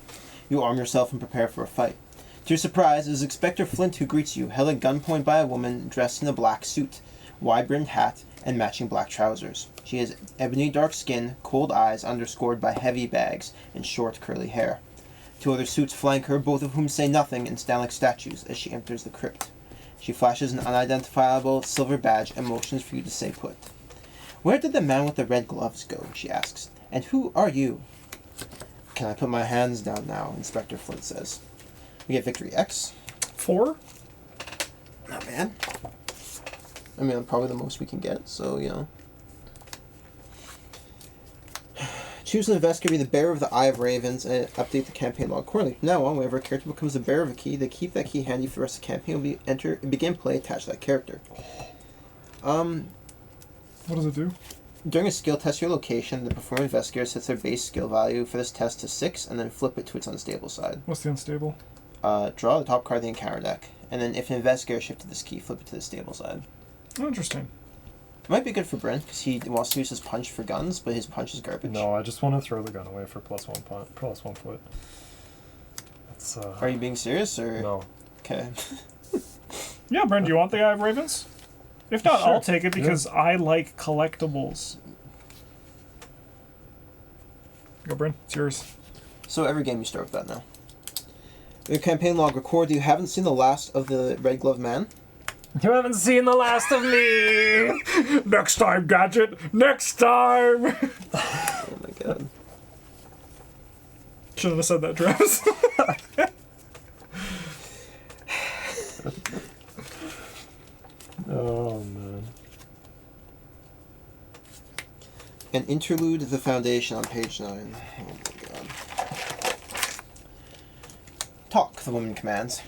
Speaker 2: You arm yourself and prepare for a fight. To your surprise, it is Inspector Flint who greets you, held at gunpoint by a woman dressed in a black suit, wide-brimmed hat, and matching black trousers. She has ebony dark skin, cold eyes underscored by heavy bags, and short curly hair. 2 other suits flank her, both of whom say nothing and stand like statues as she enters the crypt. She flashes an unidentifiable silver badge and motions for you to stay put. Where did the man with the red gloves go? She asks. And who are you? Can I put my hands down now? Inspector Flint says. We get victory X.
Speaker 1: 4?
Speaker 2: Not bad. I mean, probably the most we can get, so, you know. Choose an investigator to be the bearer of the Eye of Ravens and update the campaign log accordingly. From now on, whenever a character becomes the bearer of a key, they keep that key handy for the rest of the campaign and begin play attached to that character.
Speaker 1: What does it do?
Speaker 2: During a skill test your location, the performing investigator sets their base skill value for this test to 6 and then flip it to its unstable side.
Speaker 1: What's the unstable?
Speaker 2: Draw the top card of the encounter deck, and then if an investigator shifted this key, flip it to the stable side.
Speaker 1: Oh, interesting.
Speaker 2: It might be good for Brent, because he wants to use his punch for guns, but his punch is garbage.
Speaker 3: No, I just want to throw the gun away for +1 foot. That's,
Speaker 2: Are you being serious, or...?
Speaker 3: No.
Speaker 2: Okay.
Speaker 1: Yeah, Brent, do you want the Eye of Ravens? If not,
Speaker 3: Sure.
Speaker 1: I'll take it because I like collectibles. Go, Brent. It's yours.
Speaker 2: So every game you start with that now. Your campaign log records you haven't seen the last of the Red Glove Man.
Speaker 3: You haven't seen the last of me!
Speaker 1: Next time, Gadget! Next time!
Speaker 2: Oh my god.
Speaker 1: Shouldn't have said that, Travis.
Speaker 3: Oh, man.
Speaker 2: An interlude of the Foundation on page 9. Oh my god. Talk, the woman commands.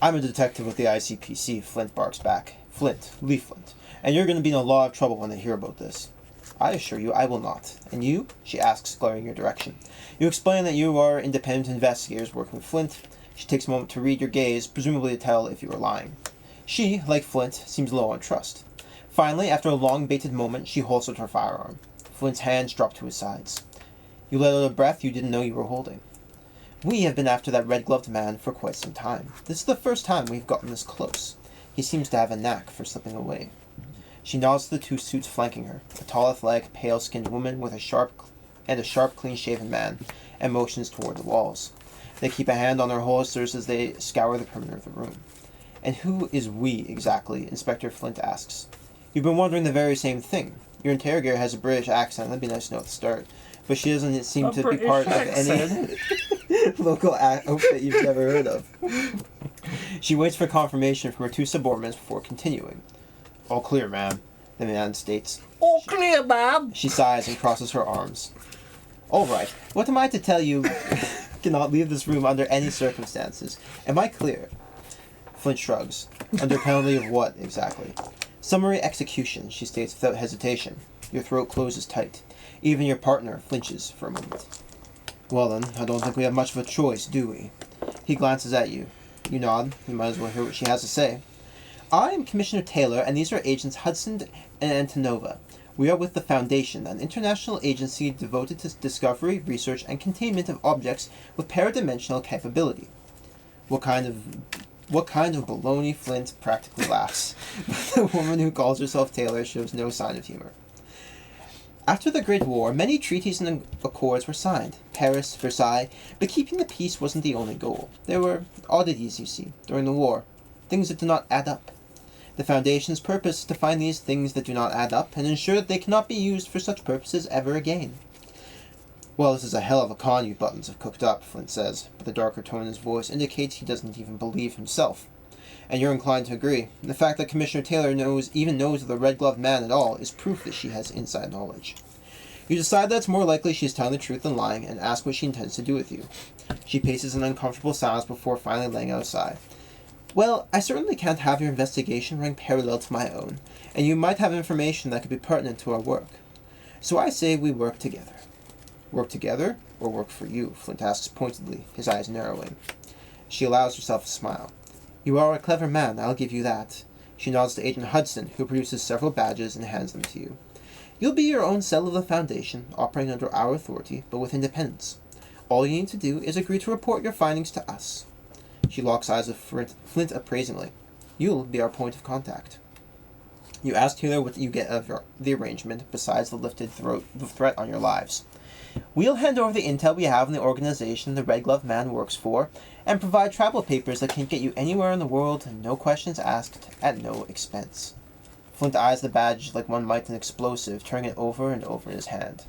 Speaker 2: I'm a detective with the ICPC, Flint barks back. Flint, Lee Flint. And you're going to be in a lot of trouble when they hear about this. I assure you, I will not. And you? She asks, glaring your direction. You explain that you are independent investigators working with Flint. She takes a moment to read your gaze, presumably to tell if you are lying. She, like Flint, seems low on trust. Finally, after a long-baited moment, she holstered her firearm. Flint's hands drop to his sides. You let out a breath you didn't know you were holding. We have been after that red-gloved man for quite some time. This is the first time we've gotten this close. He seems to have a knack for slipping away. She nods to the two suits flanking her, a tall, athletic, pale-skinned woman with a sharp, clean-shaven man, and motions toward the walls. They keep a hand on their holsters as they scour the perimeter of the room. And who is we, exactly? Inspector Flint asks. You've been wondering the very same thing. Your interrogator has a British accent, that'd be nice to know at the start. But she doesn't seem to be part of any local outfit you've never heard of. She waits for confirmation from her two subordinates before continuing. All clear, ma'am, the man states.
Speaker 1: All clear, ma'am.
Speaker 2: She sighs and crosses her arms. All right, what am I to tell you? Cannot leave this room under any circumstances. Am I clear? Flint shrugs. Under penalty of what, exactly? Summary execution, she states without hesitation. Your throat closes tight. Even your partner flinches for a moment. Well then, I don't think we have much of a choice, do we? He glances at you. You nod. You might as well hear what she has to say. I am Commissioner Taylor, and these are Agents Hudson and Antonova. We are with the Foundation, an international agency devoted to discovery, research, and containment of objects with paradimensional capability. What kind of What kind of baloney? Flint practically laughs. But the woman who calls herself Taylor shows no sign of humor. After the Great War, many treaties and accords were signed. Paris, Versailles, but keeping the peace wasn't the only goal. There were oddities, you see, during the war. Things that do not add up. The Foundation's purpose is to find these things that do not add up and ensure that they cannot be used for such purposes ever again. Well, this is a hell of a con you buttons have cooked up, Flint says, but the darker tone in his voice indicates he doesn't even believe himself. And you're inclined to agree. The fact that Commissioner Taylor knows of the red-gloved man at all is proof that she has inside knowledge. You decide that it's more likely she's telling the truth than lying, and ask what she intends to do with you. She paces in uncomfortable silence before finally laying out a sigh. Well, I certainly can't have your investigation running parallel to my own, and you might have information that could be pertinent to our work. So I say we work together. Work together, or work for you? Flint asks pointedly, his eyes narrowing. She allows herself a smile. You are a clever man, I'll give you that. She nods to Agent Hudson, who produces several badges and hands them to you. You'll be your own cell of the Foundation, operating under our authority, but with independence. All you need to do is agree to report your findings to us. She locks eyes with Flint appraisingly. You'll be our point of contact. You ask Taylor what you get of the arrangement, besides the lifted threat on your lives. We'll hand over the intel we have in the organization the Red Glove Man works for, and provide travel papers that can get you anywhere in the world, no questions asked, at no expense. Flint eyes the badge like one might an explosive, turning it over and over in his hand.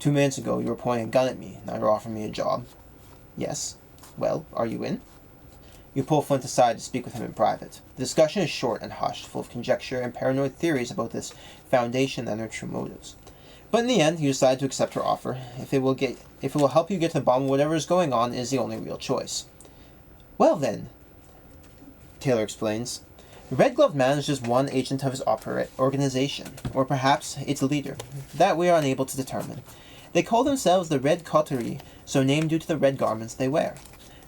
Speaker 2: 2 minutes ago you were pointing a gun at me, now you're offering me a job. Yes. Well, are you in? You pull Flint aside to speak with him in private. The discussion is short and hushed, full of conjecture and paranoid theories about this Foundation and their true motives. But in the end, you decide to accept her offer. If it will help you get to the bottom of whatever is going on, it is the only real choice. Well then, Taylor explains, the Red Gloved Man is just one agent of his organization, or perhaps its leader. That we are unable to determine. They call themselves the Red Coterie, so named due to the red garments they wear.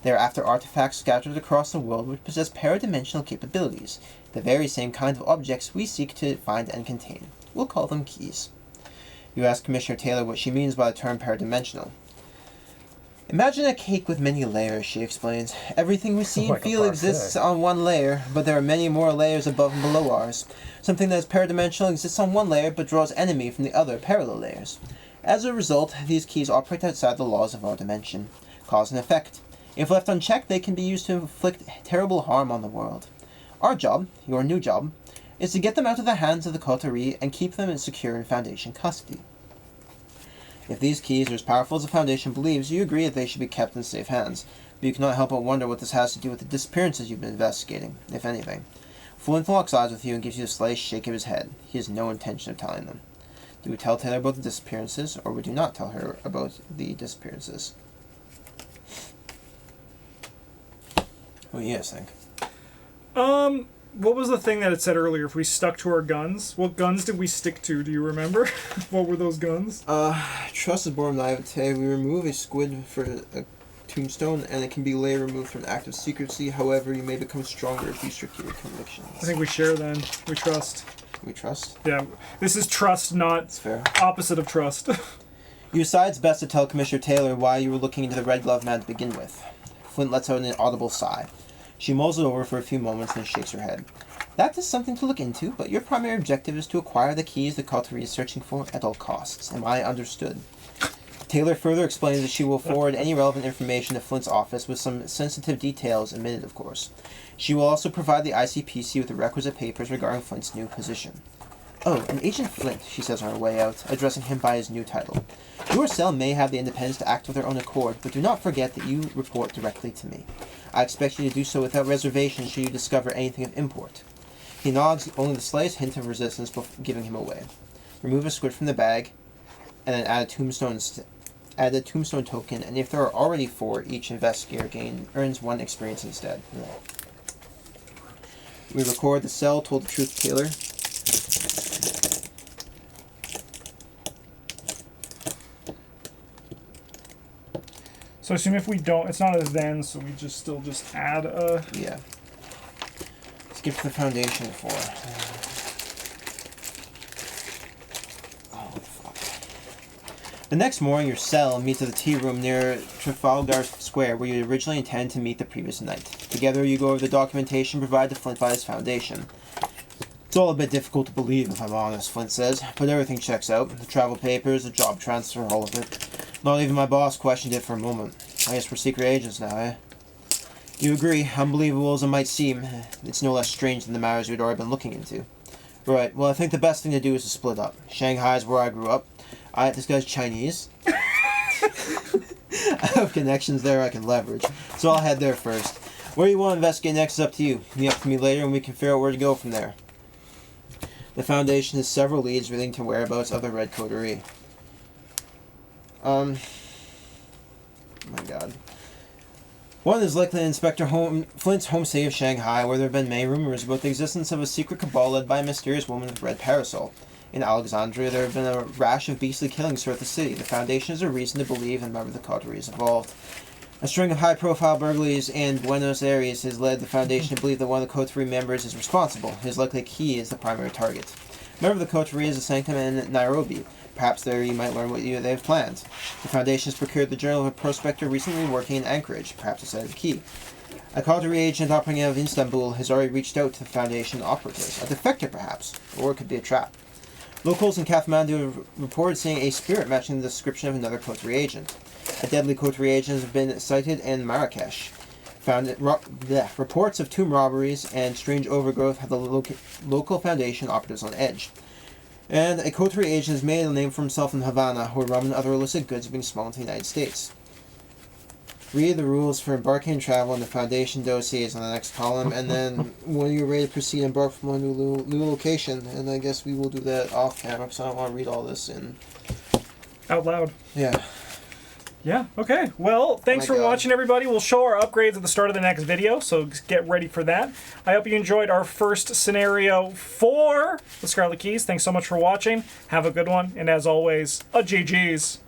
Speaker 2: They are after artifacts scattered across the world which possess paradimensional capabilities, the very same kind of objects we seek to find and contain. We'll call them keys. You ask Commissioner Taylor what she means by the term paradimensional. Imagine a cake with many layers, she explains. Everything we see and feel exists on one layer, but there are many more layers above and below ours. Something that is paradimensional exists on one layer, but draws enemy from the other parallel layers. As a result, these keys operate outside the laws of our dimension. Cause and effect. If left unchecked, they can be used to inflict terrible harm on the world. Our job, your new job, is to get them out of the hands of the coterie and keep them secure in Foundation custody. If these keys are as powerful as the Foundation believes, you agree that they should be kept in safe hands, but you cannot help but wonder what this has to do with the disappearances you've been investigating, if anything. Flint locks eyes with you and gives you a slight shake of his head. He has no intention of telling them. Do we tell Taylor about the disappearances, or we do not tell her about the disappearances? What do you guys think?
Speaker 1: What was the thing that it said earlier? If we stuck to our guns, what guns did we stick to? Do you remember? What were those guns?
Speaker 2: Trust is born naivete. We remove a squid for a tombstone, and it can be later removed for an act of secrecy. However, you may become stronger if you stick to your convictions.
Speaker 1: I think we share then. We trust.
Speaker 2: We trust?
Speaker 1: Yeah. This is trust, not
Speaker 2: That's fair.
Speaker 1: Opposite of trust.
Speaker 2: You decide it's best to tell Commissioner Taylor why you were looking into the Red Glove Man to begin with. Flint lets out an audible sigh. She mulls it over for a few moments and shakes her head. That is something to look into, but your primary objective is to acquire the keys the coterie is searching for at all costs. Am I understood? Taylor further explains that she will forward any relevant information to Flint's office with some sensitive details omitted, of course. She will also provide the ICPC with the requisite papers regarding Flint's new position. Oh, and Agent Flint, she says on her way out, addressing him by his new title. Your cell may have the independence to act of their own accord, but do not forget that you report directly to me. I expect you to do so without reservation should you discover anything of import. He nods, only the slightest hint of resistance before giving him away. Remove a squid from the bag, and then add a tombstone token, and if there are already 4, each investigator earns 1 experience instead. We record the cell told the truth to Taylor.
Speaker 1: So I assume if we don't, it's not a then, so we just add a...
Speaker 2: Yeah. Skip to the Foundation for... Oh, fuck. The next morning, your cell meets at the tea room near Trafalgar Square, where you originally intended to meet the previous night. Together, you go over the documentation provided to Flint by his Foundation. It's all a bit difficult to believe, if I'm honest, Flint says, but everything checks out. The travel papers, the job transfer, all of it. Not even my boss questioned it for a moment. I guess we're secret agents now, eh? You agree, unbelievable as it might seem, it's no less strange than the matters we'd already been looking into. Right, well I think the best thing to do is to split up. Shanghai's where I grew up. This guy's Chinese. I have connections there I can leverage, so I'll head there first. Where you want to investigate next is up to you. Meet up to me later and we can figure out where to go from there. The Foundation has several leads relating to whereabouts of the Red Coterie. Oh my god. One is likely Inspector Flint's home city of Shanghai, where there have been many rumors about the existence of a secret cabal led by a mysterious woman with a red parasol. In Alexandria, there have been a rash of beastly killings throughout the city. The Foundation has a reason to believe a member of the coterie is involved. A string of high-profile burglaries in Buenos Aires has led the Foundation to believe that one of the coterie members is responsible. It is likely Key is the primary target. A member of the coterie is a sanctum in Nairobi. Perhaps there you might learn what they have planned. The Foundation has procured the journal of a prospector recently working in Anchorage, perhaps a site of Key. A coterie agent operating out of Istanbul has already reached out to the Foundation operatives. A defector, perhaps, or it could be a trap. Locals in Kathmandu have reported seeing a spirit matching the description of another coterie agent. A deadly coterie agent has been sighted in Marrakesh. Reports of tomb robberies and strange overgrowth have the local Foundation operatives on edge. And a coterie agent has made a name for himself in Havana, where rum and other illicit goods are being smuggled to the United States. Read the rules for embarking and travel in the Foundation dossiers on the next column, and then when you're ready to proceed, embark from a new location. And I guess we will do that off camera, because I don't want to read all this in
Speaker 1: Out loud.
Speaker 2: Yeah.
Speaker 1: Yeah, okay. Well, thanks for watching, everybody. We'll show our upgrades at the start of the next video, so get ready for that. I hope you enjoyed our first scenario for the Scarlet Keys. Thanks so much for watching. Have a good one, and as always, a GG's.